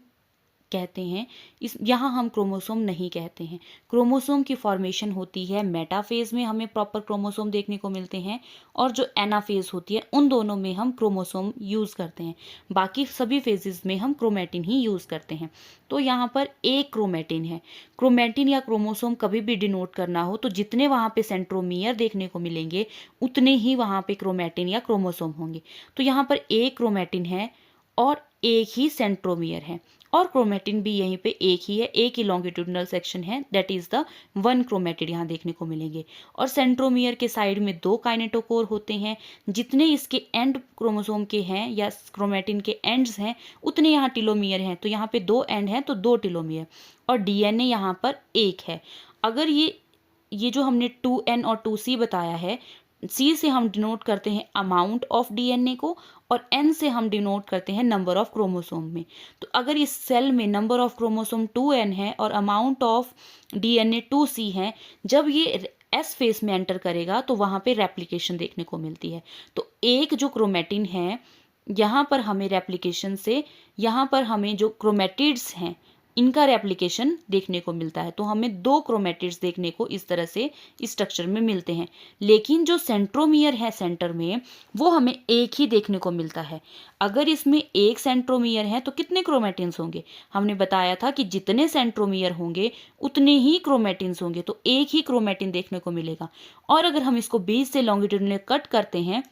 कहते हैं, इस यहाँ हम क्रोमोसोम नहीं कहते हैं। क्रोमोसोम की फॉर्मेशन होती है मेटाफेज में, हमें प्रॉपर क्रोमोसोम देखने को मिलते हैं, और जो एनाफेज होती है उन दोनों में हम क्रोमोसोम यूज़ करते हैं। बाकी सभी फेजेस में हम क्रोमेटिन ही यूज़ करते हैं। तो यहाँ पर एक क्रोमेटिन है। क्रोमेटिन या क्रोमोसोम कभी भी डिनोट करना हो तो जितने वहाँ पे सेंट्रोमियर देखने को मिलेंगे उतने ही वहाँ पे क्रोमेटिन या क्रोमोसोम होंगे। तो यहाँ पर एक क्रोमेटिन है और एक ही सेंट्रोमियर है, और क्रोमेटिन भी यहीं पे एक ही है, एक ही लॉन्गिट्यूडनल सेक्शन है, दैट इज द 1 क्रोमेटिड यहाँ देखने को मिलेंगे। और सेंट्रोमियर के साइड में 2 काइनेटोकोर होते हैं। जितने इसके एंड क्रोमोसोम के हैं या क्रोमेटिन के एंड्स हैं उतने यहाँ टीलोमियर हैं। तो यहाँ पे 2 एंड हैं तो 2 टीलोमियर, और डीएनए यहाँ पर 1 है। अगर ये जो हमने 2N और 2C बताया है, C से हम डिनोट करते हैं अमाउंट ऑफ डीएनए को, और N से हम डिनोट करते हैं नंबर ऑफ क्रोमोसोम में। तो अगर इस सेल में नंबर ऑफ क्रोमोसोम 2N है और अमाउंट ऑफ डीएनए 2C है, जब ये एस फेस में एंटर करेगा तो वहाँ पे रेप्लिकेशन देखने को मिलती है। तो एक जो क्रोमेटिन है, यहाँ पर हमें रेप्लिकेशन से, यहाँ पर हमें जो क्रोमेटिड्स हैं इनका रेप्लिकेशन देखने को मिलता है। तो हमें 2 क्रोमेटिड्स देखने को इस तरह से इस स्ट्रक्चर में मिलते हैं। लेकिन जो सेंट्रोमियर है सेंटर में, वो हमें एक ही देखने को मिलता है। अगर इसमें एक सेंट्रोमियर है तो कितने क्रोमेटिन्स होंगे? हमने बताया था कि जितने सेंट्रोमियर होंगे उतने ही क्रोमेटिन्स होंगे, तो एक ही क्रोमेटिन देखने को मिलेगा। और अगर हम इसको बीच से लॉन्गिट्यूडनली कट करते हैं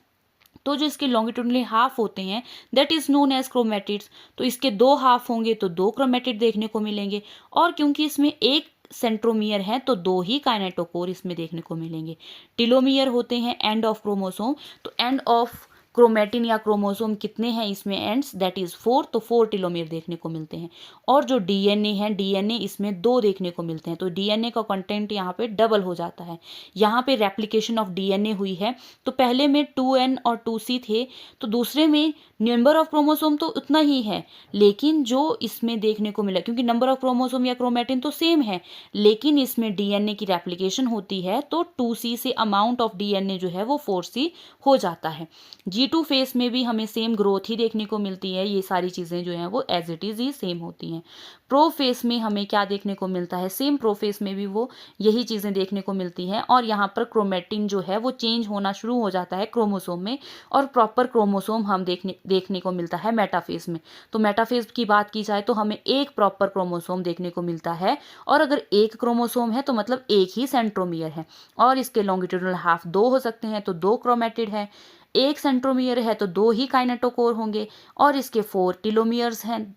तो जो इसके लॉन्गिट्यूडनली हाफ होते हैं that is known as chromatids. तो इसके 2 हाफ होंगे तो 2 क्रोमेटिड देखने को मिलेंगे, और क्योंकि इसमें एक सेंट्रोमियर है तो 2 ही काइनेटोकोर इसमें देखने को मिलेंगे। टेलोमियर होते हैं एंड ऑफ क्रोमोसोम, तो एंड ऑफ क्रोमेटिन या क्रोमोसोम कितने हैं इसमें एंड्स, दैट इज 4, तो 4 टेलोमियर देखने को मिलते हैं। और जो डीएनए है, डीएनए इसमें 2 देखने को मिलते हैं, तो डीएनए का कंटेंट यहाँ पे डबल हो जाता है। यहाँ पे रेप्लिकेशन ऑफ डीएनए हुई है, तो पहले में 2N और 2C थे, तो दूसरे में नंबर ऑफ क्रोमोसोम तो उतना ही है, लेकिन जो इसमें देखने को मिला, क्योंकि नंबर ऑफ क्रोमोसोम या क्रोमेटिन तो सेम है, लेकिन इसमें डीएनए की रेप्लिकेशन होती है, तो 2C से अमाउंट ऑफ डीएनए जो है वो 4C हो जाता है। G2 फेस में भी हमें सेम ग्रोथ ही देखने को मिलती है, ये सारी चीज़ें जो हैं वो एज इट इज़ ही सेम होती हैं। प्रो फेस में हमें क्या देखने को मिलता है, सेम प्रो फेस में भी वो यही चीज़ें देखने को मिलती हैं, और यहाँ पर क्रोमेटिन जो है वो चेंज होना शुरू हो जाता है क्रोमोसोम में, और प्रॉपर क्रोमोसोम हम देखने को मिलता है मेटाफेज में। तो मेटाफेज की बात की जाए तो हमें एक प्रॉपर क्रोमोसोम देखने को मिलता है, और अगर एक क्रोमोसोम है तो मतलब एक ही सेंट्रोमियर है, और इसके लॉन्गिट्यूडनल हाफ 2 हो सकते हैं, तो 2 क्रोमेटिड है। एक सेंट्रोमियर है तो 2 ही काइनेटोकोर होंगे, और इसके 4 टेलोमियर्स हैं।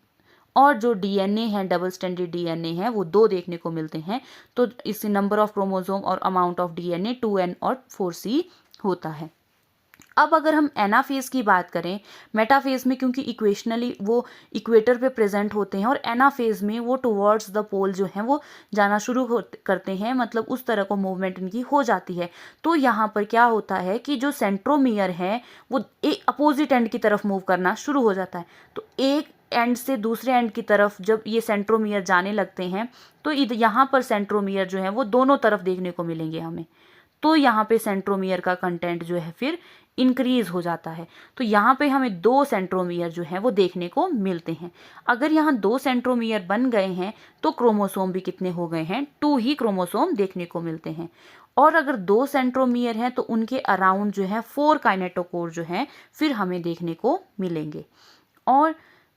और जो डीएनए है, डबल स्टैंडर्ड डीएनए है, वो 2 देखने को मिलते हैं। तो इससे नंबर ऑफ क्रोमोसोम और अमाउंट ऑफ डीएनए 2N और 4C होता है। अब अगर हम एनाफेज की बात करें, मेटाफेज में क्योंकि इक्वेशनली वो इक्वेटर पे प्रेजेंट होते हैं, और एनाफेज में वो टुवर्ड्स द पोल जो है वो जाना शुरू करते हैं, मतलब उस तरह को मूवमेंट इनकी हो जाती है। तो यहाँ पर क्या होता है कि जो सेंट्रोमियर है वो एक अपोजिट एंड की तरफ मूव करना शुरू हो जाता है। तो एक एंड से दूसरे एंड की तरफ जब ये सेंट्रोमियर जाने लगते हैं, तो यहाँ पर सेंट्रोमियर जो है वो दोनों तरफ देखने को मिलेंगे हमें। तो यहाँ पे सेंट्रोमियर का कंटेंट जो है फिर इंक्रीज हो जाता है। तो यहाँ पे हमें 2 सेंट्रोमियर जो है वो देखने को मिलते हैं। अगर यहाँ 2 सेंट्रोमियर बन गए हैं तो क्रोमोसोम भी कितने हो गए हैं, 2 ही क्रोमोसोम देखने को मिलते हैं। और अगर 2 सेंट्रोमियर हैं तो उनके अराउंड जो है 4 काइनेटोकोर जो हैं फिर हमें देखने को मिलेंगे, और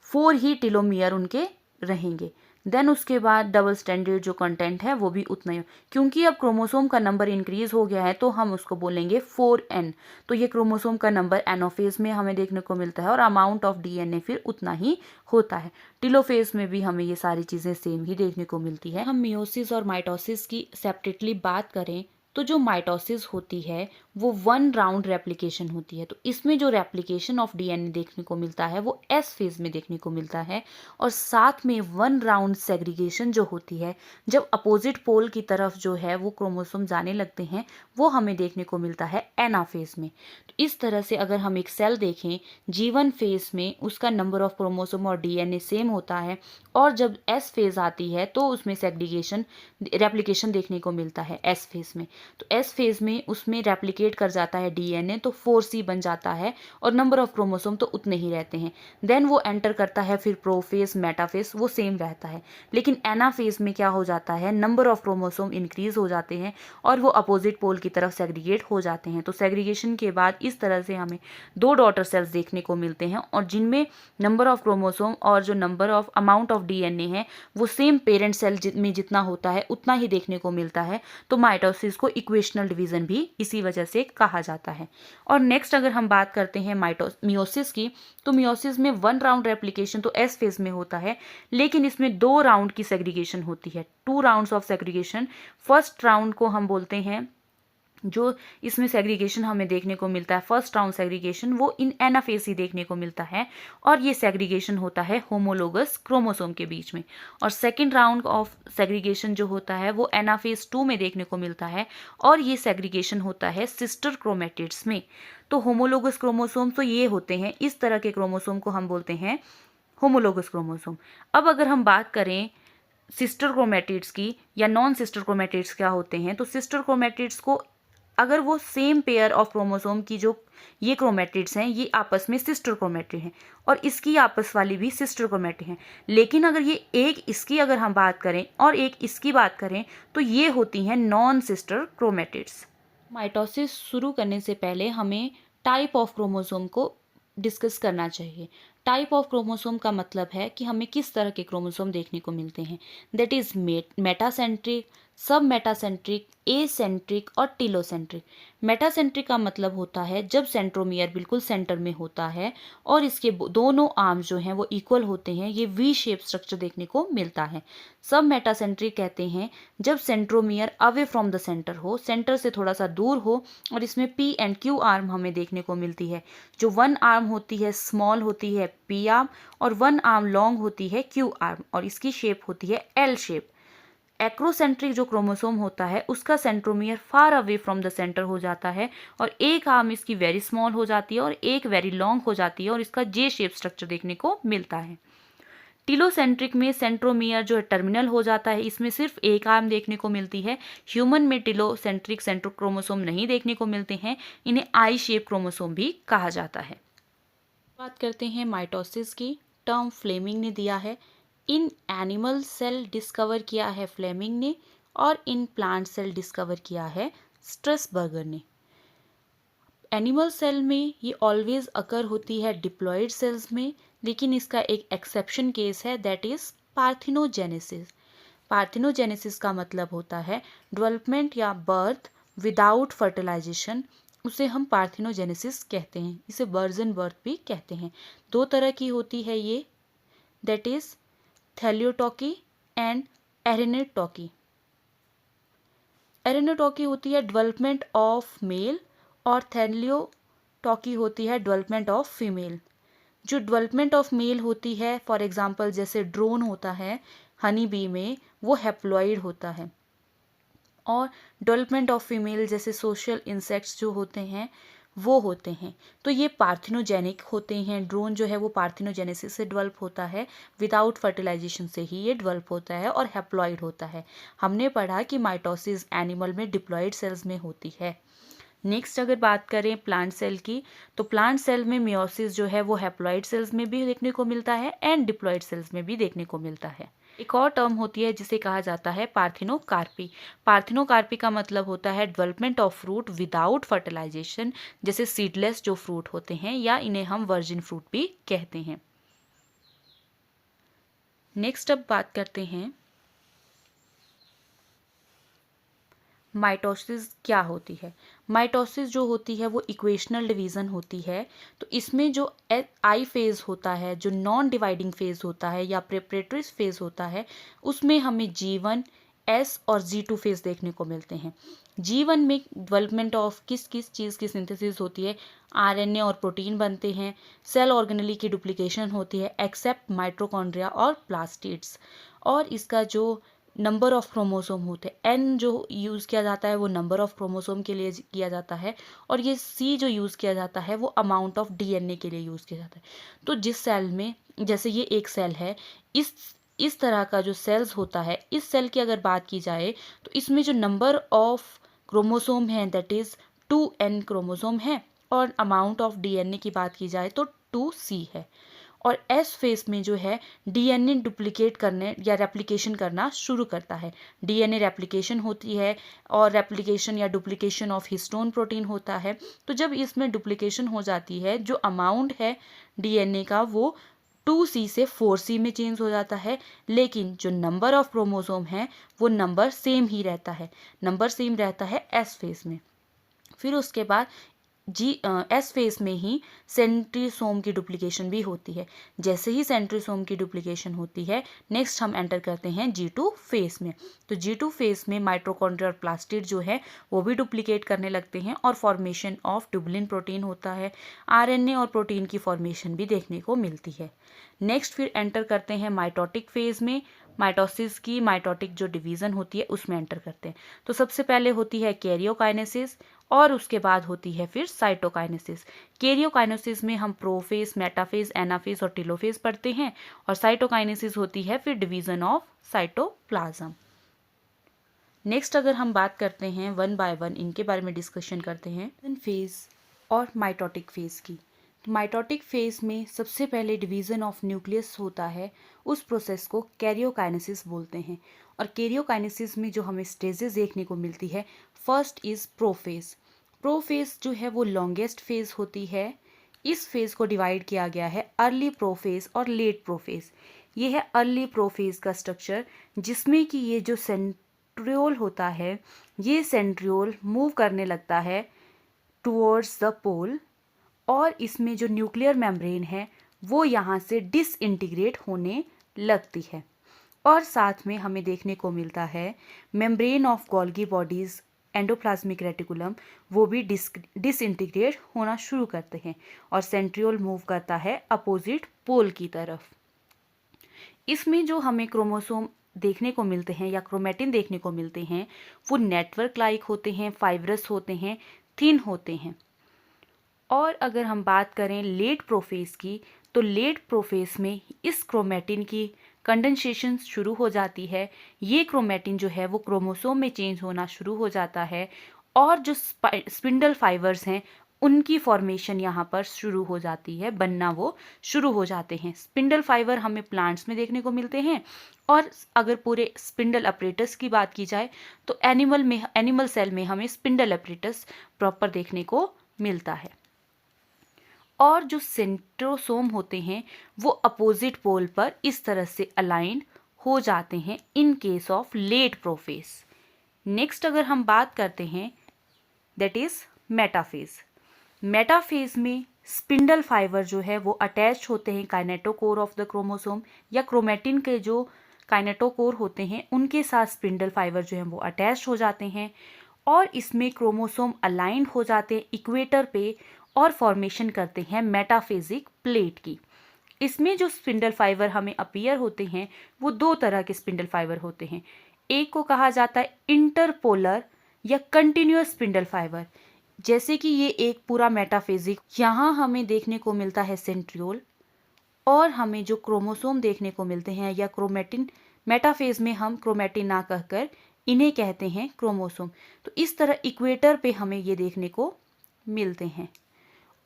4 ही टेलोमियर उनके रहेंगे। देन उसके बाद डबल स्टैंडर्ड जो कंटेंट है वो भी उतना ही, क्योंकि अब क्रोमोसोम का नंबर इंक्रीज हो गया है तो हम उसको बोलेंगे 4N। तो ये क्रोमोसोम का नंबर एनोफेज में हमें देखने को मिलता है, और अमाउंट ऑफ डीएनए फिर उतना ही होता है। टेलोफेज में भी हमें ये सारी चीज़ें सेम ही देखने को मिलती है। हम मियोसिस और माइटोसिस की सेपरेटली बात करें तो जो माइटोसिस होती है वो 1 राउंड रेप्लिकेशन होती है। तो इसमें जो रेप्लिकेशन ऑफ डीएनए देखने को मिलता है वो एस फेज में देखने को मिलता है, और साथ में 1 राउंड सेग्रीगेशन जो होती है, जब अपोजिट पोल की तरफ जो है वो क्रोमोसोम जाने लगते हैं, वो हमें देखने को मिलता है एनाफेज में। तो इस तरह से अगर हम एक सेल देखें G1 फेज में उसका नंबर ऑफ क्रोमोसोम और डीएनए सेम होता है, और जब एस फेज आती है तो उसमें सेग्रीगेशन रेप्लिकेशन देखने को मिलता है एस फेज में। तो एस फेज में उसमें रेप्लिकेट कर जाता है डीएनए, तो 4C बन जाता है, और नंबर ऑफ क्रोमोसोम तो उतने ही रहते हैं। देन वो एंटर करता है फिर प्रोफेज, मेटाफेज, वो सेम रहता है। लेकिन एनाफेज में क्या हो जाता है, नंबर ऑफ क्रोमोसोम इंक्रीज हो जाते हैं और वो अपोजिट पोल की तरफ सेग्रीगेट हो जाते हैं। तो सेग्रीगेशन के बाद इस तरह से हमें 2 डॉटर सेल्स देखने को मिलते हैं, और जिनमें नंबर ऑफ क्रोमोसोम और जो number of amount of DNA है वो सेम पेरेंट सेल में जितना होता है उतना ही देखने को मिलता है। तो माइटोसिस को इक्वेशनल डिवीजन भी इसी वजह से कहा जाता है। और नेक्स्ट अगर हम बात करते हैं मियोसिस की, तो मियोसिस में 1 राउंड रेप्लिकेशन तो एस फेज में होता है, लेकिन इसमें 2 राउंड की सेग्रीगेशन होती है, 2 rounds of segregation. First round को हम बोलते हैं जो इसमें सेग्रीगेशन हमें देखने को मिलता है, फर्स्ट राउंड सेग्रीगेशन, वो इन एनाफेज ही देखने को मिलता है और ये सेग्रीगेशन होता है होमोलोगस क्रोमोसोम के बीच में। और सेकंड राउंड ऑफ सेग्रीगेशन जो होता है वो एनाफेज 2 में देखने को मिलता है और ये सेग्रीगेशन होता है सिस्टर क्रोमेटिड्स में। तो होमोलोगस क्रोमोसोम तो ये होते हैं, इस तरह के क्रोमोसोम को हम बोलते हैं होमोलोगस क्रोमोसोम। अब अगर हम बात करें सिस्टर क्रोमेटिड्स की या नॉन सिस्टर क्रोमेटिड्स क्या होते हैं, तो सिस्टर क्रोमेटिड्स को अगर वो सेम पेयर ऑफ क्रोमोसोम की जो ये क्रोमेटिड्स हैं ये आपस में सिस्टर क्रोमेटिड हैं और इसकी आपस वाली भी सिस्टर क्रोमेटिड हैं, लेकिन अगर ये एक इसकी अगर हम बात करें और एक इसकी बात करें तो ये होती हैं नॉन सिस्टर क्रोमेटिड्स। माइटोसिस शुरू करने से पहले हमें टाइप ऑफ क्रोमोसोम को डिस्कस करना चाहिए। टाइप ऑफ क्रोमोसोम का मतलब है कि हमें किस तरह के क्रोमोसोम देखने को मिलते हैं। दैट इज मेटासेंट्रिक, सब मेटासेंट्रिक, एसेंट्रिक और टीलोसेंट्रिक। मेटासेंट्रिक का मतलब होता है जब सेंट्रोमियर बिल्कुल सेंटर में होता है और इसके दोनों आर्म्स जो हैं वो इक्वल होते हैं, ये वी शेप स्ट्रक्चर देखने को मिलता है। सब मेटासेंट्रिक कहते हैं जब centromere away from the centre हो, सेंटर से थोड़ा सा दूर हो और इसमें पी एंड क्यू आर्म हमें देखने को मिलती है। जो वन आर्म होती है स्मॉल होती है पी आर्म और वन आर्म लॉन्ग होती है क्यू आर्म और इसकी शेप होती है एल शेप। एक्रोसेंट्रिक जो क्रोमोसोम होता है उसका centromere far away from the centre हो जाता है और एक आर्म इसकी वेरी स्मॉल हो जाती है और एक वेरी लॉन्ग हो जाती है और इसका जे शेप स्ट्रक्चर देखने को मिलता है। टीलोसेंट्रिक में सेंट्रोमियर जो है टर्मिनल हो जाता है, इसमें सिर्फ एक आर्म देखने को मिलती है। ह्यूमन में टीलोसेंट्रिक सेंट्रोक्रोमोसोम नहीं देखने को मिलते हैं, इन्हें आई शेप क्रोमोसोम भी कहा जाता है। बात करते हैं माइटोसिस की। टर्म फ्लेमिंग ने दिया है। इन एनिमल सेल डिस्कवर किया है फ्लेमिंग ने और इन प्लांट सेल डिस्कवर किया है स्ट्रेसबर्गर ने। एनिमल सेल में ये ऑलवेज अकर होती है डिप्लॉयड सेल्स में, लेकिन इसका एक एक्सेप्शन केस है, दैट इज पार्थिनोजेनेसिस। पार्थिनोजेनेसिस का मतलब होता है डेवलपमेंट या बर्थ विदाउट फर्टिलाइजेशन, उसे हम पार्थिनोजेनेसिस कहते हैं। इसे वर्जिन बर्थ भी कहते हैं। दो तरह की होती है ये, दैट इज थैलियोटॉकी एंड एरिनेटॉकी। एरिनेटॉकी होती है डेवलपमेंट ऑफ मेल और थैलियोटॉकी होती है डेवलपमेंट ऑफ फीमेल। जो डेवलपमेंट ऑफ मेल होती है, फॉर एग्जांपल जैसे ड्रोन होता है हनी बी में, वो हैप्लॉइड होता है। और डेवलपमेंट ऑफ फीमेल जैसे सोशल इंसेक्ट्स जो होते हैं वो होते हैं। तो ये पार्थिनोजेनिक होते हैं। ड्रोन जो है वो पार्थिनोजेनेसिस से डेवलप होता है, विदाउट फर्टिलाइजेशन से ही ये डेवलप होता है और हैप्लॉइड होता है। हमने पढ़ा कि माइटोसिस एनिमल में डिप्लॉइड सेल्स में होती है। नेक्स्ट अगर बात करें प्लांट सेल की, तो प्लांट सेल में मियोसिस जो है वो हैप्लॉइड सेल्स में भी देखने को मिलता है एंड डिप्लॉइड सेल्स में भी देखने को मिलता है। एक और टर्म होती है जिसे कहा जाता है पार्थिनोकार्पी। पार्थिनोकार्पी का मतलब होता है development of fruit without fertilisation, जैसे सीडलेस जो फ्रूट होते हैं या इन्हें हम वर्जिन फ्रूट भी कहते हैं। नेक्स्ट अब बात करते हैं माइटोसिस क्या होती है। माइटोसिस जो होती है वो इक्वेशनल डिवीज़न होती है। तो इसमें जो आई फेज़ होता है, जो नॉन डिवाइडिंग फेज़ होता है या प्रेपरेटरी फेज़ होता है, उसमें हमें G1, S और G2 फेज़ देखने को मिलते हैं। G1 में डेवलपमेंट ऑफ किस किस चीज़ की सिंथेसिस होती है, RNA और प्रोटीन बनते हैं, सेल ऑर्गेनेली की डुप्लीकेशन होती है एक्सेप्ट माइटोकॉन्ड्रिया और प्लास्टिड्स, और इसका जो नंबर ऑफ क्रोमोसोम होते हैं, एन जो यूज़ किया जाता है वो नंबर ऑफ क्रोमोसोम के लिए किया जाता है और ये सी जो यूज़ किया जाता है वो अमाउंट ऑफ डीएनए के लिए यूज़ किया जाता है। तो जिस सेल में, जैसे ये एक सेल है, इस तरह का जो सेल्स होता है, इस सेल की अगर बात की जाए तो इसमें जो नंबर ऑफ क्रोमोसोम है दैट इज़ 2n क्रोमोसोम है और अमाउंट ऑफ डीएनए की बात की जाए तो 2c है। और एस फेज में जो है डीएनए डुप्लीकेट करने या रेप्लिकेशन करना शुरू करता है। डीएनए रेप्लिकेशन होती है और रेप्लिकेशन या डुप्लीकेशन ऑफ हिस्टोन प्रोटीन होता है। तो जब इसमें डुप्लीकेशन हो जाती है, जो अमाउंट है डीएनए का वो 2c से 4c में चेंज हो जाता है, लेकिन जो नंबर ऑफ क्रोमोसोम है वो नंबर सेम ही रहता है। नंबर सेम रहता है एस फेज में। फिर उसके बाद एस फेज में ही सेंट्रोसोम की डुप्लीकेशन भी होती है। जैसे ही सेंट्रोसोम की डुप्लीकेशन होती है, नेक्स्ट हम एंटर करते हैं G2 फेज में। तो G2 फेज में माइटोकॉन्ड्रिया और प्लास्टिड जो है वो भी डुप्लीकेट करने लगते हैं और फॉर्मेशन ऑफ ट्यूबुलिन प्रोटीन होता है। आरएनए और प्रोटीन की फॉर्मेशन भी देखने को मिलती है। नेक्स्ट फिर एंटर करते हैं माइटोटिक फेज में। माइटोसिस की माइटोटिक जो डिवीजन होती है उसमें एंटर करते हैं। तो सबसे पहले होती है कैरियोकाइनेसिस और उसके बाद होती है फिर साइटोकाइनेसिस। कैरियोकाइनेसिस में हम प्रोफेज, मेटाफेज, एनाफेज और टेलोफेज पढ़ते हैं और साइटोकाइनेसिस होती है फिर डिवीजन ऑफ साइटोप्लाज्म। नेक्स्ट अगर हम बात करते हैं वन बाय वन इनके बारे में डिस्कशन करते हैं फेज और माइटोटिक फेज की। माइटोटिक फेज में सबसे पहले डिवीजन ऑफ न्यूक्लियस होता है, उस प्रोसेस को कैरियोकाइनेसिस बोलते हैं। और कैरियोकाइनेसिस में जो हमें स्टेजेस देखने को मिलती है, फर्स्ट इज प्रोफेज। प्रोफेज जो है वो लॉन्गेस्ट फेज होती है। इस फेज को डिवाइड किया गया है अर्ली प्रोफेज और लेट प्रोफेज। ये है अर्ली प्रोफेज का स्ट्रक्चर, जिसमें कि ये जो सेंट्रियोल होता है, ये सेंट्रियोल मूव करने लगता है टुवर्ड्स द पोल और इसमें जो न्यूक्लियर मेम्ब्रेन है वो यहाँ से डिसइंटीग्रेट होने लगती है। और साथ में हमें देखने को मिलता है membrane of Golgi bodies, endoplasmic reticulum, वो भी डिसइंटीग्रेट होना शुरू करते हैं और सेंट्रियोल मूव करता है अपोजिट पोल की तरफ। इसमें जो हमें क्रोमोसोम देखने को मिलते हैं या क्रोमेटिन देखने को मिलते हैं वो नेटवर्क लाइक होते हैं, फाइब्रस होते हैं, थिन होते हैं। और अगर हम बात करें लेट प्रोफेज की, तो लेट प्रोफेज में इस क्रोमेटिन की कंडेंसेशन शुरू हो जाती है। ये क्रोमेटिन जो है वो क्रोमोसोम में चेंज होना शुरू हो जाता है और जो स्पिंडल फाइबर्स हैं उनकी फॉर्मेशन यहाँ पर शुरू हो जाती है, बनना वो शुरू हो जाते हैं। स्पिंडल फाइबर हमें प्लांट्स में देखने को मिलते हैं और अगर पूरे स्पिंडल अपरेटस की बात की जाए तो एनिमल सेल में हमें स्पिंडल अपरेटस प्रॉपर देखने को मिलता है। और जो सेंट्रोसोम होते हैं वो अपोजिट पोल पर इस तरह से अलाइंड हो जाते हैं in case of late prophase. Next अगर हम बात करते हैं दैट इज मेटाफेज। मेटाफेज में स्पिंडल फाइबर जो है वो अटैच होते हैं काइनेटोकोर ऑफ द क्रोमोसोम, या क्रोमेटिन के जो काइनेटोकोर होते हैं उनके साथ स्पिंडल फाइबर जो है वो अटैच हो जाते हैं और इसमें क्रोमोसोम अलाइंड हो जाते हैं इक्वेटर पे और फॉर्मेशन करते हैं मेटाफेजिक प्लेट की। इसमें जो स्पिंडल फाइबर हमें अपीयर होते हैं वो दो तरह के स्पिंडल फाइबर होते हैं। एक को कहा जाता है इंटरपोलर या कंटिन्यूअस स्पिंडल फाइबर, जैसे कि ये एक पूरा मेटाफेजिक, यहाँ हमें देखने को मिलता है सेंट्रियोल और हमें जो क्रोमोसोम देखने को मिलते हैं या क्रोमेटिन, मेटाफेज में हम क्रोमेटिन ना कहकर इन्हें कहते हैं क्रोमोसोम। तो इस तरह इक्वेटर पे हमें ये देखने को मिलते हैं।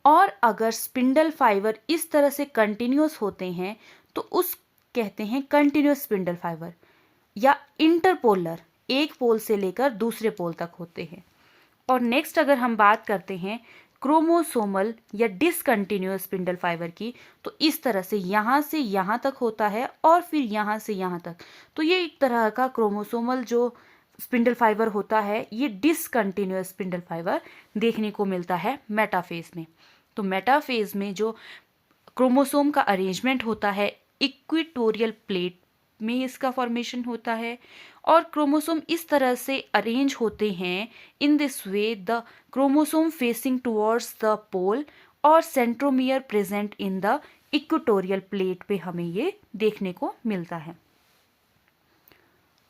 और अगर स्पिंडल फाइबर इस तरह से कंटिन्यूअस होते हैं तो उस कहते हैं कंटिन्यूअस स्पिंडल फाइबर, या इंटरपोलर, एक पोल से लेकर दूसरे पोल तक होते हैं। और नेक्स्ट अगर हम बात करते हैं क्रोमोसोमल या डिसकंटिन्यूअस स्पिंडल फाइबर की, तो इस तरह से यहाँ तक होता है और फिर यहाँ से यहाँ तक। तो ये एक तरह का क्रोमोसोमल जो स्पिंडल फाइबर होता है, ये डिसकंटिन्यूअस स्पिंडल फाइबर देखने को मिलता है मेटाफेज में। तो मेटाफेज में जो क्रोमोसोम का अरेंजमेंट होता है इक्वेटोरियल प्लेट में इसका फॉर्मेशन होता है और क्रोमोसोम इस तरह से अरेंज होते हैं in this way, the chromosome facing towards the pole और centromere present in the equatorial plate पे हमें ये देखने को मिलता है।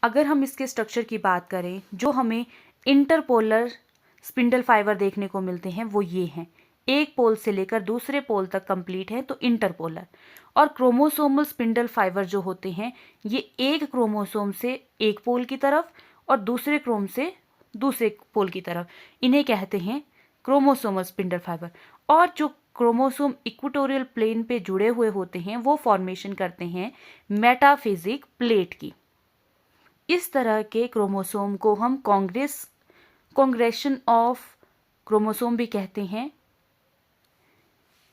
अगर हम इसके स्ट्रक्चर की बात करें, जो हमें इंटरपोलर स्पिंडल फाइबर देखने को मिलते हैं वो ये हैं, एक पोल से लेकर दूसरे पोल तक कंप्लीट है तो इंटरपोलर। और क्रोमोसोमल स्पिंडल फाइबर जो होते हैं ये एक क्रोमोसोम से एक पोल की तरफ और दूसरे क्रोम से दूसरे पोल की तरफ, इन्हें कहते हैं क्रोमोसोमल स्पिंडल फाइबर। और जो क्रोमोसोम इक्वेटोरियल प्लेन पे जुड़े हुए होते हैं वो फॉर्मेशन करते हैं मेटाफेजिक प्लेट की। इस तरह के क्रोमोसोम को हम कांग्रेशन ऑफ क्रोमोसोम भी कहते हैं।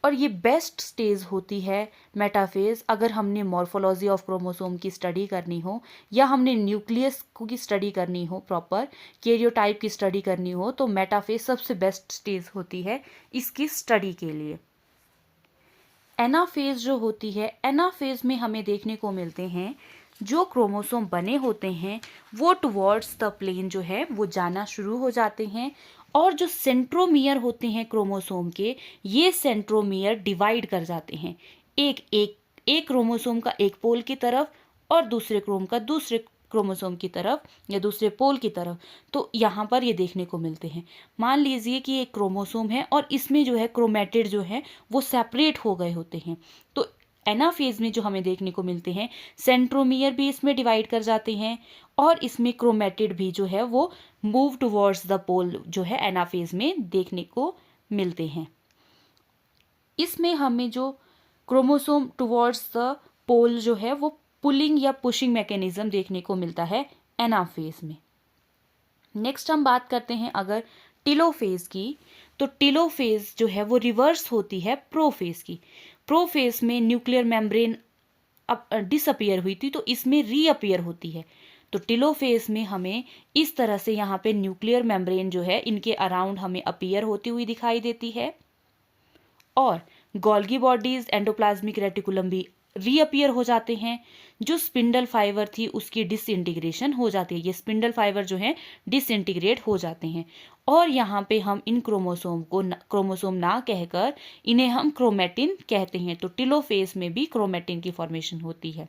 और ये बेस्ट स्टेज होती है मेटाफेज अगर हमने मॉर्फोलॉजी ऑफ क्रोमोसोम की स्टडी करनी हो या हमने न्यूक्लियस की स्टडी करनी हो, प्रॉपर कैरियोटाइप की स्टडी करनी हो, तो मेटाफेज सबसे बेस्ट स्टेज होती है इसकी स्टडी के लिए। एनाफेज जो होती है, एनाफेज में हमें देखने को मिलते हैं जो क्रोमोसोम बने होते हैं वो टुवर्ड्स द प्लेन जो है वो जाना शुरू हो जाते हैं, और जो सेंट्रोमियर होते हैं क्रोमोसोम के, ये सेंट्रोमियर डिवाइड कर जाते हैं, एक क्रोमोसोम का एक पोल की तरफ और दूसरे क्रोमोसोम की तरफ या दूसरे पोल की तरफ। तो यहाँ पर ये देखने को मिलते हैं। मान लीजिए कि एक क्रोमोसोम है और इसमें जो है क्रोमेटिड जो है वो सेपरेट हो गए होते हैं, तो एनाफेज में जो हमें देखने को मिलते हैं सेंट्रोमियर भी इसमें डिवाइड कर जाते हैं और इसमें क्रोमेटिड भी जो है वो मूव टुवर्ड्स द पोल जो है एनाफेज में देखने को मिलते हैं। इसमें हमें जो क्रोमोसोम टुवर्ड्स द पोल जो है वो पुलिंग या पुशिंग मैकेनिज्म देखने को मिलता है एनाफेज में। नेक्स्ट हम बात करते हैं अगर टिलोफेज की, तो टिलोफेज जो है वो रिवर्स होती है प्रोफेज की। प्रोफेज में न्यूक्लियर मेम्ब्रेन डिसअपियर हुई थी, तो इसमें रीअपियर होती है। तो टिलोफेज में हमें इस तरह से यहाँ पे न्यूक्लियर मेम्ब्रेन जो है इनके अराउंड हमें अपीयर होती हुई दिखाई देती है, और गोल्गी बॉडीज एंडोप्लाज्मिक रेटिकुलम भी रीअपियर हो जाते हैं। जो स्पिंडल फाइबर थी उसकी डिसइंटीग्रेशन हो जाती है, ये स्पिंडल फाइबर जो है डिसइंटीग्रेट हो जाते हैं, और यहाँ पे हम इन क्रोमोसोम को क्रोमोसोम ना कहकर इन्हें हम क्रोमेटिन कहते हैं। तो टिलोफेज में भी क्रोमेटिन की फॉर्मेशन होती है।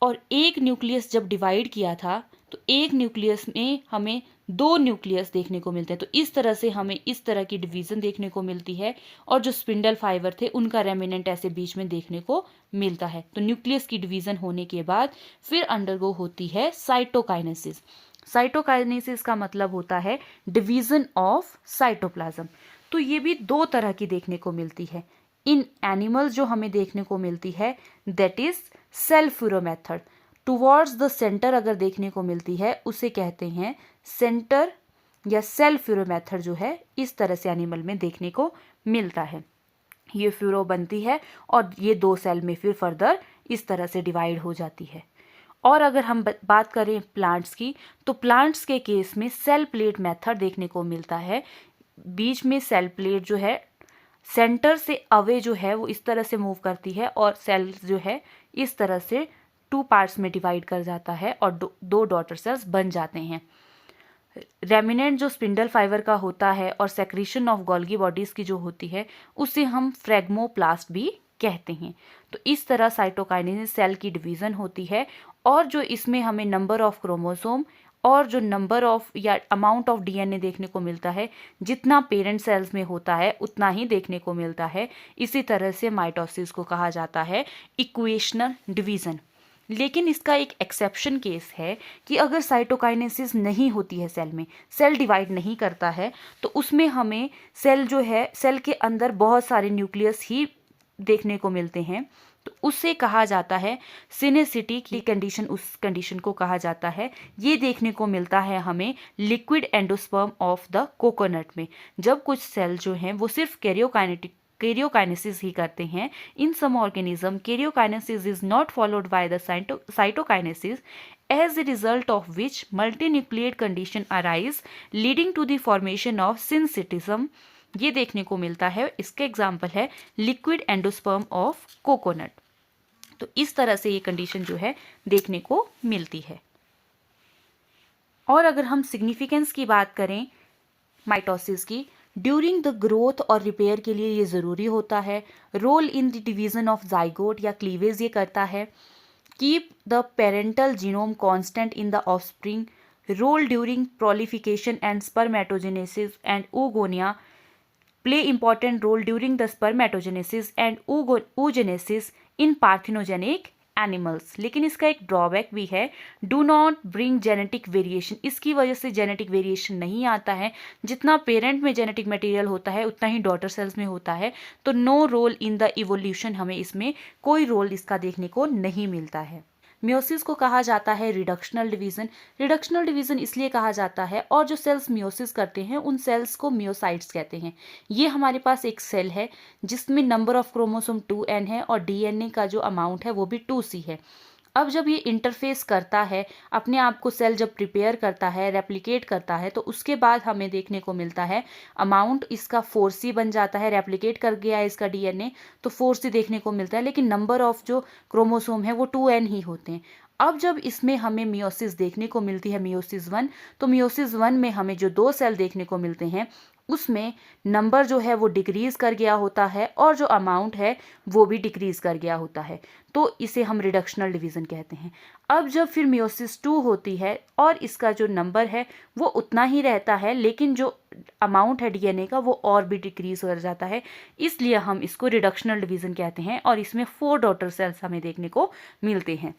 और एक न्यूक्लियस जब डिवाइड किया था तो एक न्यूक्लियस में हमें दो न्यूक्लियस देखने को मिलते हैं, तो इस तरह से हमें इस तरह की डिवीजन देखने को मिलती है, और जो स्पिंडल फाइबर थे उनका रेमिनेंट ऐसे बीच में देखने को मिलता है। तो न्यूक्लियस की डिवीजन होने के बाद फिर अंडरगो होती है साइटोकाइनेसिस। साइटोकाइनेसिस का मतलब होता है डिवीजन ऑफ साइटोप्लाज्म। तो ये भी दो तरह की देखने को मिलती है इन एनिमल्स। जो हमें देखने को मिलती है that is cell furrow method. Towards the centre अगर देखने को मिलती है उसे कहते हैं सेंटर या सेल फ्यूरो मेथड, जो है इस तरह से एनिमल में देखने को मिलता है। ये फ्यूरो बनती है और ये दो सेल में फिर फर्दर इस तरह से डिवाइड हो जाती है। और अगर हम बात करें प्लांट्स की, तो प्लांट्स के केस में सेल प्लेट मेथड देखने को मिलता है। बीच में सेल प्लेट जो है सेंटर से अवे जो है वो इस तरह से मूव करती है, और सेल जो है इस तरह से टू पार्ट्स में डिवाइड कर जाता है और दो डॉटर सेल्स बन जाते हैं। रेमिनेंट जो स्पिंडल फाइबर का होता है और सेक्रीशन ऑफ गोल्गी बॉडीज की जो होती है उसे हम फ्रेगमोप्लास्ट भी कहते हैं। तो इस तरह साइटोकाइनेसिस सेल की डिवीजन होती है, और जो इसमें हमें नंबर ऑफ क्रोमोसोम और जो नंबर ऑफ या अमाउंट ऑफ डीएनए देखने को मिलता है, जितना पेरेंट सेल्स में होता है उतना ही देखने को मिलता है। इसी तरह से माइटोसिस को कहा जाता है इक्वेशनल डिवीजन। लेकिन इसका एक एक्सेप्शन केस है कि अगर साइटोकाइनेसिस नहीं होती है सेल में, सेल डिवाइड नहीं करता है, तो उसमें हमें सेल जो है सेल के अंदर बहुत सारे न्यूक्लियस ही देखने को मिलते हैं, तो उससे कहा जाता है सिनेसिटी की कंडीशन। उस कंडीशन को कहा जाता है, ये देखने को मिलता है हमें liquid endosperm of the coconut में। जब कुछ सेल जो हैं वो सिर्फ कैरियोकाइनेसिस ही करते हैं। In some organism karyokinesis is not followed by the cytokinesis, as a result of which multinucleate condition arise leading to the formation of syncytism। ये देखने को मिलता है। इसके एग्जाम्पल है लिक्विड एंडोस्पर्म ऑफ कोकोनट। तो इस तरह से ये कंडीशन जो है देखने को मिलती है। और अगर हम सिग्निफिकेंस की बात करें माइटोसिस की, ड्यूरिंग द ग्रोथ और रिपेयर के लिए ये ज़रूरी होता है। Role in the division of zygote या क्लीवेज ये करता है। Keep the parental genome constant in the offspring. Role during prolification and spermatogenesis and oogonia। Play important role during the spermatogenesis and oogenesis in parthenogenic animals. लेकिन इसका एक ड्रॉबैक भी है, do not bring genetic variation. इसकी वजह से जेनेटिक वेरिएशन नहीं आता है। जितना पेरेंट में जेनेटिक मटेरियल होता है उतना ही डॉटर सेल्स में होता है। तो no role in the evolution, हमें इसमें कोई रोल इसका देखने को नहीं मिलता है। मियोसिस को कहा जाता है रिडक्शनल डिवीजन। रिडक्शनल डिवीजन इसलिए कहा जाता है, और जो सेल्स मियोसिस करते हैं उन सेल्स को मियोसाइट्स कहते हैं। ये हमारे पास एक सेल है जिसमें नंबर ऑफ क्रोमोसोम 2n है और डीएनए का जो अमाउंट है वो भी 2c है। अब जब ये इंटरफेस करता है, अपने आप को सेल जब प्रिपेयर करता है, रेप्लिकेट करता है, तो उसके बाद हमें देखने को मिलता है अमाउंट इसका 4c बन जाता है। रेप्लिकेट कर गया है इसका डीएनए तो 4c देखने को मिलता है, लेकिन नंबर ऑफ जो क्रोमोसोम है वो 2n ही होते हैं। अब जब इसमें हमें मियोसिस देखने को मिलती है, मियोसिस 1, तो मियोसिस 1 में हमें जो 2 सेल देखने को मिलते हैं उसमें नंबर जो है वो डिक्रीज कर गया होता है और जो अमाउंट है वो भी डिक्रीज कर गया होता है, तो इसे हम रिडक्शनल डिवीजन कहते हैं। अब जब फिर मियोसिस 2 होती है और इसका जो नंबर है वो उतना ही रहता है, लेकिन जो अमाउंट है डीएनए का वो और भी डिक्रीज हो जाता है, इसलिए हम इसको रिडक्शनल डिवीजन कहते हैं। और इसमें 4 डॉटर सेल्स हमें देखने को मिलते हैं।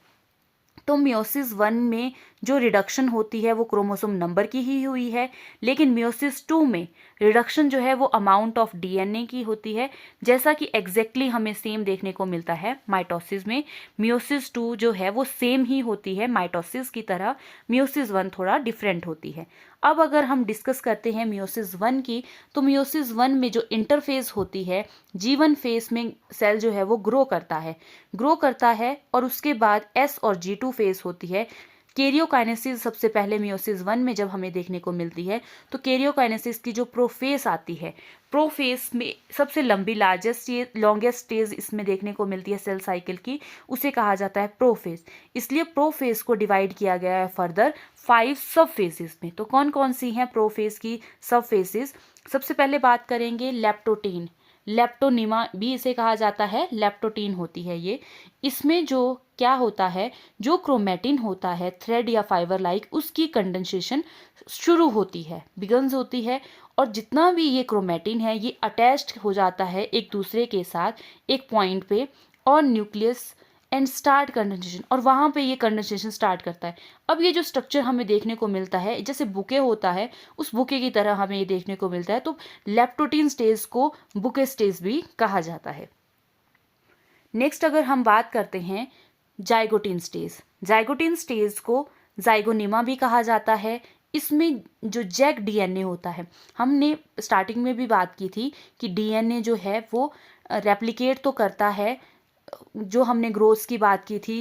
तो मियोसिस 1 में जो रिडक्शन होती है वो क्रोमोसोम नंबर की ही हुई है, लेकिन मियोसिस 2 में रिडक्शन जो है वो अमाउंट ऑफ डीएनए की होती है, जैसा कि एग्जैक्टली हमें सेम देखने को मिलता है माइटोसिस में। मियोसिस 2 जो है वो सेम ही होती है माइटोसिस की तरह, मियोसिस 1 थोड़ा डिफरेंट होती है। अब अगर हम डिस्कस करते हैं मियोसिस 1 की, तो मियोसिस 1 में जो इंटरफेस होती है, G1 फेस में सेल जो है वो ग्रो करता है और उसके बाद S और G2 फेस होती है। कैरियोकाइनेसिस सबसे पहले मियोसिस 1 में जब हमें देखने को मिलती है, तो कैरियोकाइनेसिस की जो प्रोफेस आती है, प्रोफेस में सबसे लंबी लॉन्गेस्ट स्टेज इसमें देखने को मिलती है सेल साइकिल की, उसे कहा जाता है प्रोफेस। इसलिए प्रोफेस को डिवाइड किया गया है फर्दर 5 सब फेसेस में। तो कौन कौन सी हैं प्रोफेस की सब फेसेस? सबसे पहले बात करेंगे लेप्टोटीन, लेप्टोनिमा भी इसे कहा जाता है, लेप्टोटीन होती है ये। इसमें जो क्या होता है, जो क्रोमेटिन होता है थ्रेड या फाइबर लाइक, उसकी कंडेंसेशन शुरू होती है, बिगन्स होती है, और जितना भी ये क्रोमेटिन है ये अटैच्ड हो जाता है एक दूसरे के साथ एक पॉइंट पे और न्यूक्लियस एंड स्टार्ट कंडेंसेशन, और वहाँ पे ये कंडेंसेशन स्टार्ट करता है। अब ये जो स्ट्रक्चर हमें देखने को मिलता है जैसे बुके होता है, उस बुके की तरह हमें ये देखने को मिलता है, तो लेप्टोटीन स्टेज को बुके स्टेज भी कहा जाता है। नेक्स्ट अगर हम बात करते हैं जाइगोटीन स्टेज, जाइगोटीन स्टेज को जाइगोनिमा भी कहा जाता है। इसमें जो जैक डीएनए होता है, हमने स्टार्टिंग में भी बात की थी कि डीएनए जो है वो रेप्लिकेट तो करता है, जो हमने ग्रोथ की बात की थी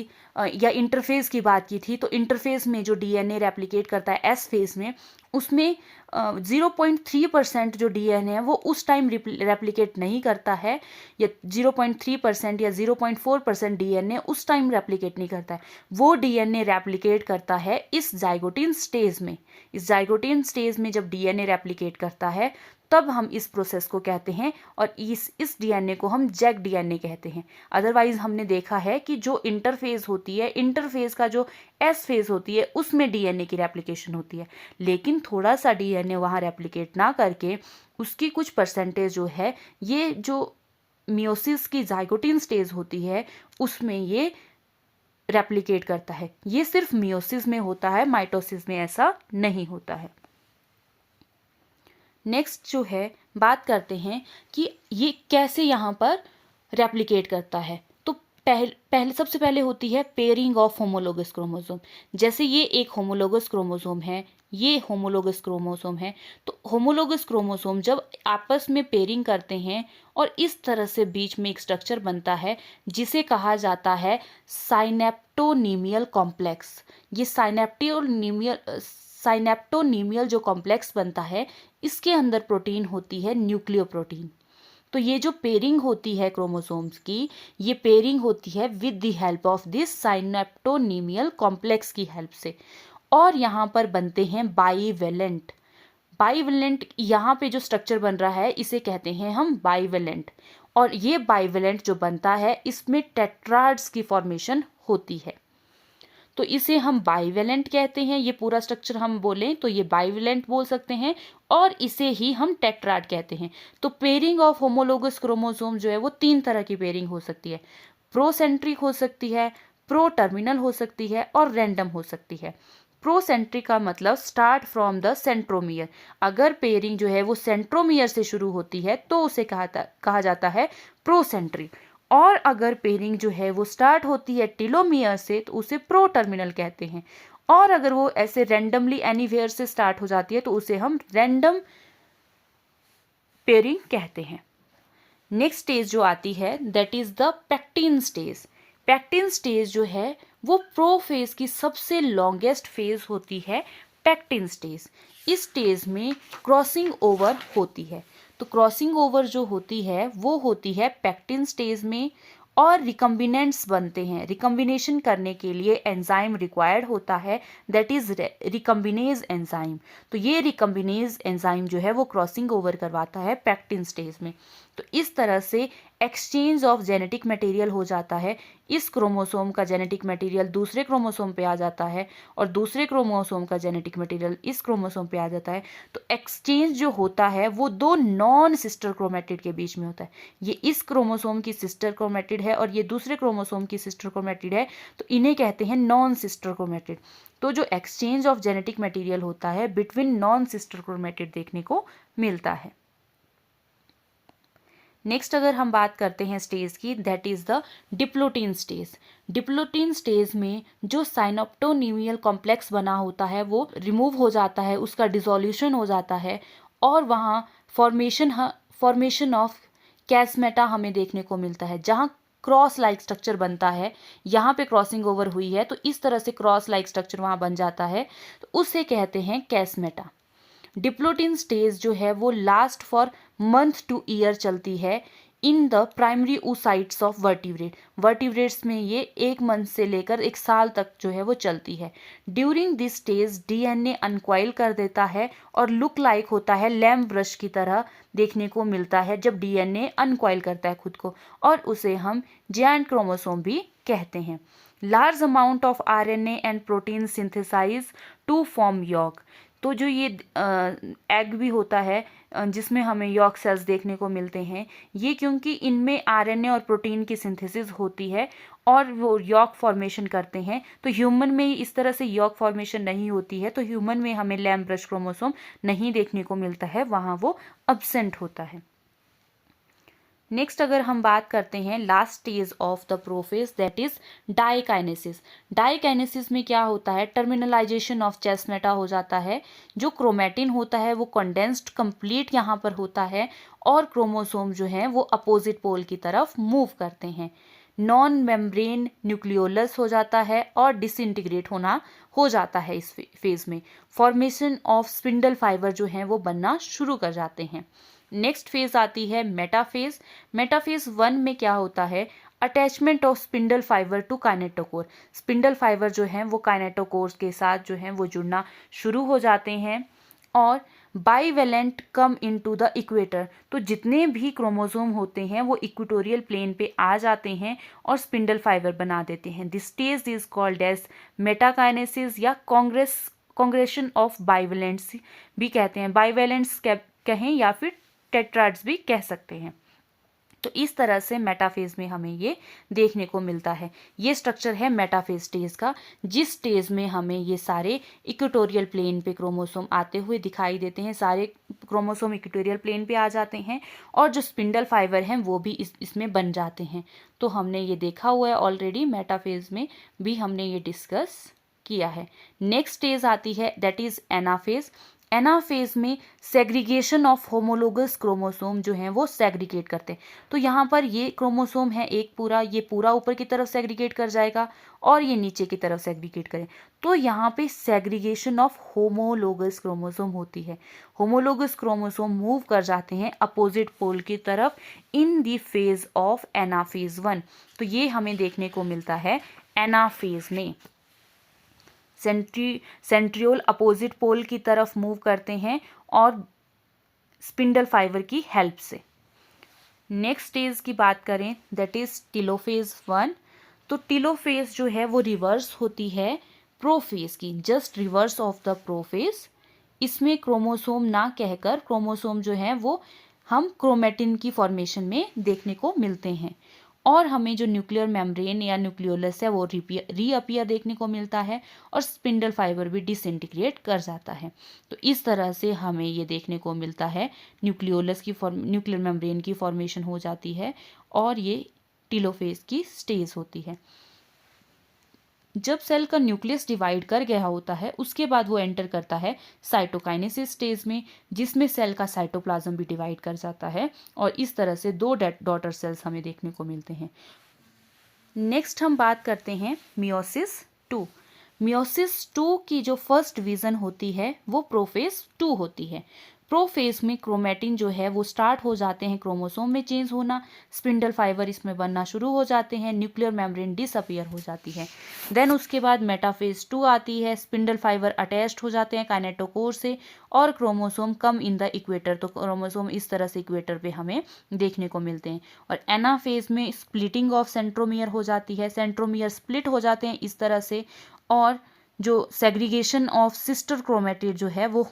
या इंटरफेस की बात की थी, तो इंटरफेस में जो डीएनए रेप्लिकेट करता है एस फेज में, उसमें 0.3% जो डीएनए है वो उस टाइम रेप्लिकेट नहीं करता है, या 0.3% या 0.4% डीएनए उस टाइम रेप्लिकेट नहीं करता है, वो डीएनए रेप्लिकेट करता है इस जाइगोटीन स्टेज में। इस जाइगोटीन स्टेज में जब डीएनए रेप्लिकेट करता है तब हम इस प्रोसेस को कहते हैं, और इस डीएनए को हम जैक डीएनए कहते हैं। अदरवाइज हमने देखा है कि जो इंटरफेज होती है, इंटरफेज का जो एस फेज होती है उसमें डीएनए की रेप्लिकेशन होती है, लेकिन थोड़ा सा डीएनए वहाँ रेप्लिकेट ना करके उसकी कुछ परसेंटेज जो है, ये जो मियोसिस की जाइगोटीन स्टेज होती है उसमें ये रेप्लिकेट करता है। ये सिर्फ मियोसिस में होता है, माइटोसिस में ऐसा नहीं होता है। नेक्स्ट जो है बात करते हैं कि ये कैसे यहाँ पर रेप्लिकेट करता है। तो पहले सबसे पहले होती है पेयरिंग ऑफ होमोलोगस क्रोमोसोम। जैसे ये एक होमोलोगस क्रोमोसोम है, ये होमोलोगस क्रोमोसोम है, तो होमोलोगस क्रोमोसोम जब आपस में पेयरिंग करते हैं और इस तरह से बीच में एक स्ट्रक्चर बनता है जिसे कहा जाता है साइनेप्टोनीमियल कॉम्प्लेक्स। ये साइनेप्टोनीमियल जो कॉम्प्लेक्स बनता है, इसके अंदर प्रोटीन होती है न्यूक्लियोप्रोटीन। तो ये जो पेयरिंग होती है क्रोमोसोम्स की, ये पेयरिंग होती है with the help of this synaptonemal complex की हेल्प से, और यहाँ पर बनते हैं बाईवेलेंट। बाईवेलेंट यहाँ पे जो स्ट्रक्चर बन रहा है इसे कहते हैं हम बाईवेलेंट, और ये बाईवेलेंट जो बनता है इसमें टेट्राड्स की फॉर्मेशन होती है, तो इसे हम बाईवेलेंट कहते हैं। ये पूरा स्ट्रक्चर हम बोलें तो ये बाईवेलेंट बोल सकते हैं, और इसे ही हम टेट्राड कहते हैं। तो पेयरिंग ऑफ होमोलोगस क्रोमोसोम जो है वो 3 तरह की पेयरिंग हो सकती है, प्रोसेंट्रिक हो सकती है, प्रो टर्मिनल हो सकती है, और रैंडम हो सकती है। प्रोसेंट्रिक का मतलब स्टार्ट फ्रॉम द सेंट्रोमियर। अगर पेयरिंग जो है वो सेंट्रोमियर से शुरू होती है तो उसे कहा जाता है प्रोसेंट्रिक, और अगर पेयरिंग जो है वो स्टार्ट होती है टेलोमियर से तो उसे प्रो टर्मिनल कहते हैं, और अगर वो ऐसे रैंडमली एनीवेयर से स्टार्ट हो जाती है तो उसे हम रैंडम पेयरिंग कहते हैं। नेक्स्ट स्टेज जो आती है that is the pectin stage. Pectin stage जो है वो प्रोफेज की सबसे लॉन्गेस्ट फेज होती है, पैक्टिन स्टेज। इस स्टेज में क्रॉसिंग ओवर होती है। तो क्रॉसिंग ओवर जो होती है वो होती है पैक्टिन स्टेज में, और रिकम्बिनेंट्स बनते हैं। रिकम्बिनेशन करने के लिए एंजाइम रिक्वायर्ड होता है, दैट इज रिकम्बिनेज एंजाइम। तो ये रिकम्बिनेज एंजाइम जो है वो क्रॉसिंग ओवर करवाता है पैक्टिन स्टेज में। तो इस तरह से एक्सचेंज ऑफ जेनेटिक मटेरियल हो जाता है। इस क्रोमोसोम का जेनेटिक मटेरियल दूसरे क्रोमोसोम पे आ जाता है, और दूसरे क्रोमोसोम का जेनेटिक मटेरियल इस क्रोमोसोम पे आ जाता है। तो एक्सचेंज जो होता है वो दो नॉन सिस्टर क्रोमेटिड के बीच में होता है। ये इस क्रोमोसोम की सिस्टर क्रोमेटिड है और ये दूसरे क्रोमोसोम की सिस्टर क्रोमेटिड है, तो इन्हें कहते हैं नॉन सिस्टर क्रोमेटिड। तो जो एक्सचेंज ऑफ जेनेटिक मटेरियल होता है बिटवीन नॉन सिस्टर क्रोमेटिड देखने को मिलता है। नेक्स्ट अगर हम बात करते हैं स्टेज की, that is the diplotene stage. Diplotene stage में जो साइनोप्टोनीमियल कॉम्प्लेक्स बना होता है वो रिमूव हो जाता है, उसका डिसोल्यूशन हो जाता है, और वहाँ फॉर्मेशन ऑफ कैस्मेटा हमें देखने को मिलता है, जहाँ क्रॉस लाइक स्ट्रक्चर बनता है। यहाँ पे क्रॉसिंग ओवर हुई है तो इस तरह से क्रॉस लाइक स्ट्रक्चर वहाँ बन जाता है, तो उसे कहते हैं कैस्मेटा। डिप्लोटिन स्टेज जो है वो last for month two year चलती है in the primary oocytes of vertebrate. Vertebrates में ये 1 मंथ से लेकर 1 साल तक जो है वो चलती है। ड्यूरिंग दिस स्टेज डीएनए अनकॉइल कर देता है और लुक लाइक होता है लैम्प ब्रश की तरह देखने को मिलता है जब डीएनए अनकॉइल करता है खुद को, और उसे हम जायंट क्रोमोसोम भी कहते हैं। Large amount of RNA and protein synthesise to form yolk. तो जो ये एग भी होता है जिसमें हमें यॉर्क सेल्स देखने को मिलते हैं, ये क्योंकि इनमें आरएनए और प्रोटीन की सिंथेसिस होती है और वो यॉर्क फॉर्मेशन करते हैं। तो ह्यूमन में इस तरह से यॉर्क फॉर्मेशन नहीं होती है, तो ह्यूमन में हमें लैम्प ब्रश क्रोमोसोम नहीं देखने को मिलता है, वहाँ वो अब्सेंट होता है। नेक्स्ट अगर हम बात करते हैं last stage of the prophase, that is diakinesis. Diakinesis में क्या होता है, टर्मिनलाइजेशन ऑफ चेस्मेटा हो जाता है। जो क्रोमेटिन होता है वो कंडेंस्ड कंप्लीट यहाँ पर होता है, और क्रोमोसोम जो है वो अपोजिट पोल की तरफ मूव करते हैं। नॉन मेम्ब्रेन न्यूक्लियोलस हो जाता है और डिसइंटीग्रेट होना हो जाता है इस फेज में। फॉर्मेशन ऑफ स्पिंडल फाइबर जो हैं वो बनना शुरू कर जाते हैं। नेक्स्ट फेज आती है मेटाफेज। मेटाफेज 1 में क्या होता है, attachment of spindle fibre to kinetochore. Spindle fibre जो हैं वो काइनेटोकोर के साथ जो हैं वो जुड़ना शुरू हो जाते हैं, और bivalent come into the equator. तो जितने भी क्रोमोसोम होते हैं वो इक्वेटोरियल प्लेन पे आ जाते हैं और स्पिंडल फाइबर बना देते हैं। This stage is called as metakinesis या कांग्रेशन ऑफ बाईवेलेंट्स भी कहते हैं। बाईवेलेंट्स कहें या फिर टेट्राड्स भी कह सकते हैं। तो इस तरह से मेटाफेज में हमें ये देखने को मिलता है। ये स्ट्रक्चर है मेटाफेज स्टेज का, जिस स्टेज में हमें ये सारे इक्वेटोरियल प्लेन पे क्रोमोसोम आते हुए दिखाई देते हैं। सारे क्रोमोसोम इक्वेटोरियल प्लेन पे आ जाते हैं और जो स्पिंडल फाइबर हैं वो भी इसमें बन जाते हैं। तो हमने ये देखा हुआ है ऑलरेडी, मेटाफेज में भी हमने ये डिस्कस किया है। नेक्स्ट स्टेज आती है दैट इज एनाफेज। एनाफेज में सेग्रीगेशन ऑफ होमोलोगस क्रोमोसोम जो हैं वो सेग्रीगेट करते हैं। तो यहाँ पर ये क्रोमोसोम है एक पूरा, ये पूरा ऊपर की तरफ सेग्रीगेट कर जाएगा और ये नीचे की तरफ सेग्रीगेट करें। तो यहाँ पे सेग्रीगेशन ऑफ होमोलोगस क्रोमोसोम होती है। होमोलोगस क्रोमोसोम मूव कर जाते हैं अपोजिट पोल की तरफ in the phase of anaphase 1। तो ये हमें देखने को मिलता है एनाफेज में। सेंट्रियोल अपोजिट पोल की तरफ मूव करते हैं और स्पिंडल फाइबर की हेल्प से। नेक्स्ट स्टेज की बात करें दैट इज टेलोफेज 1। तो टेलोफेज जो है वो रिवर्स होती है प्रोफेज की, just reverse of the prophase. इसमें क्रोमोसोम ना कहकर क्रोमोसोम जो है वो हम क्रोमेटिन की फॉर्मेशन में देखने को मिलते हैं, और हमें जो न्यूक्लियर मेम्ब्रेन या न्यूक्लियोलस है वो रीअपियर देखने को मिलता है, और स्पिंडल फाइबर भी डिसइंटीग्रेट कर जाता है। तो इस तरह से हमें ये देखने को मिलता है न्यूक्लियोलस की न्यूक्लियर मेम्ब्रेन की फॉर्मेशन हो जाती है, और ये टीलोफेज की स्टेज होती है। जब सेल का न्यूक्लियस डिवाइड कर गया होता है उसके बाद वो एंटर करता है साइटोकाइनेसिस स्टेज में, जिसमें सेल का साइटोप्लाज्म भी डिवाइड कर जाता है और इस तरह से 2 डॉटर सेल्स हमें देखने को मिलते हैं। नेक्स्ट हम बात करते हैं मियोसिस 2। मियोसिस 2 की जो फर्स्ट डिवीजन होती है वो प्रोफेज 2 होती है। प्रोफेज में क्रोमेटिन जो है वो स्टार्ट हो जाते हैं क्रोमोसोम में चेंज होना, स्पिंडल फाइबर इसमें बनना शुरू हो जाते हैं, न्यूक्लियर मेम्ब्रेन डिसअपियर हो जाती है। देन उसके बाद मेटाफेज 2 आती है, स्पिंडल फाइबर अटैच्ड हो जाते हैं काइनेटोकोर से और chromosome come in the equator, तो क्रोमोसोम इस तरह से इक्वेटर पे हमें देखने को मिलते हैं। और एनाफेज में स्प्लिटिंग ऑफ सेंट्रोमियर हो जाती है, सेंट्रोमियर स्प्लिट हो जाते हैं इस तरह से, और जो सेग्रीगेशन ऑफ सिस्टर क्रोमेटिड जो है वो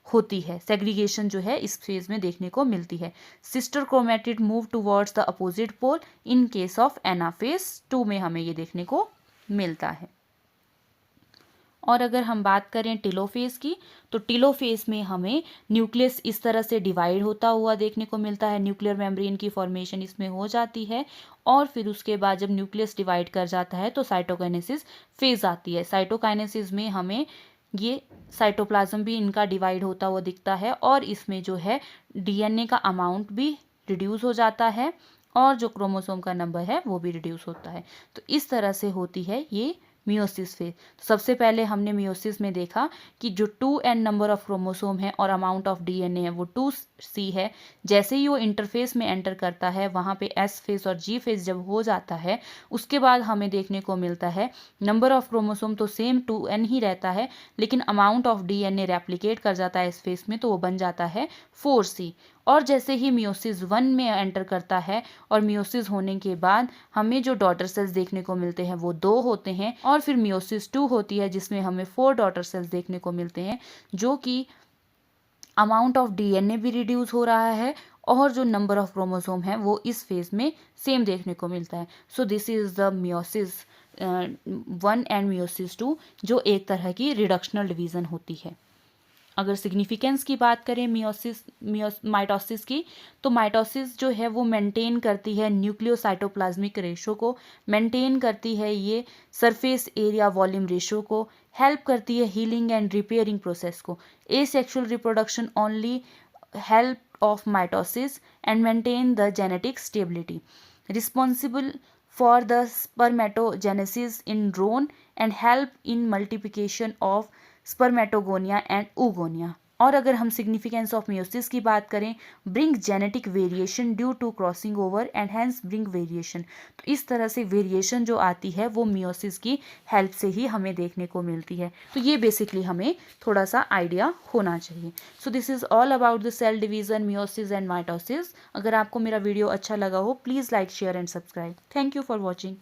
होती है। सेग्रीगेशन जो है इस फेज में देखने को मिलती है। Sister chromatid move towards the opposite pole in case of anaphase 2 में हमें ये देखने को मिलता है। और अगर हम बात करें टीलोफेज की, तो टीलोफेज में हमें न्यूक्लियस इस तरह से डिवाइड होता हुआ देखने को मिलता है, न्यूक्लियर मेम्ब्रेन की फॉर्मेशन इसमें हो जाती है और फिर उसके बाद जब न्यूक्लियस डिवाइड कर जाता है तो साइटोकाइनेसिस फेज आती है। साइटोकाइनेसिस में हमें ये साइटोप्लाज्म भी इनका डिवाइड होता हुआ दिखता है और इसमें जो है डीएनए का अमाउंट भी रिड्यूस हो जाता है और जो क्रोमोसोम का नंबर है वो भी रिड्यूस होता है। तो इस तरह से होती है ये मियोसिस फेज। तो सबसे पहले हमने मियोसिस में देखा कि जो 2n नंबर ऑफ क्रोमोसोम है और अमाउंट ऑफ डीएनए है वो 2c है। जैसे ही वो इंटरफेस में एंटर करता है वहाँ पे एस फेज और जी फेज जब हो जाता है उसके बाद हमें देखने को मिलता है नंबर ऑफ क्रोमोसोम तो सेम 2n ही रहता है, लेकिन अमाउंट ऑफ डीएनए रेप्लिकेट कर जाता है इस फेज में तो वो बन जाता है 4c। और जैसे ही मियोसिस 1 में एंटर करता है और मियोसिस होने के बाद हमें जो डॉटर सेल्स देखने को मिलते हैं वो 2 होते हैं और फिर मियोसिस 2 होती है जिसमें हमें 4 डॉटर सेल्स देखने को मिलते हैं, जो कि अमाउंट ऑफ डीएनए भी रिड्यूस हो रहा है और जो नंबर ऑफ क्रोमोसोम है वो इस फेज में सेम देखने को मिलता है। सो this is the meiosis 1 and meiosis 2 जो एक तरह की रिडक्शनल डिवीजन होती है। अगर सिग्निफिकेंस की बात करें माइटोसिस की, तो माइटोसिस जो है वो मेंटेन करती है न्यूक्लियोसाइटोप्लाज्मिक रेशो को, मेंटेन करती है ये सरफेस एरिया वॉल्यूम रेशो को, हेल्प करती है हीलिंग एंड रिपेयरिंग प्रोसेस को। Asexual reproduction only help of mitosis and maintain the genetic stability, responsible for the spermatogenesis in drone and help in multiplication of spermatogonia and oogonia। और अगर हम सिग्निफिकेंस ऑफ मियोसिस की बात करें, bring genetic variation due to crossing over and hence bring variation. तो इस तरह से वेरिएशन जो आती है वो मियोसिस की हेल्प से ही हमें देखने को मिलती है। तो ये बेसिकली हमें थोड़ा सा आइडिया होना चाहिए। So this is all about the cell division, meiosis and mitosis. अगर आपको मेरा वीडियो अच्छा लगा हो please like, share and subscribe. Thank you for watching.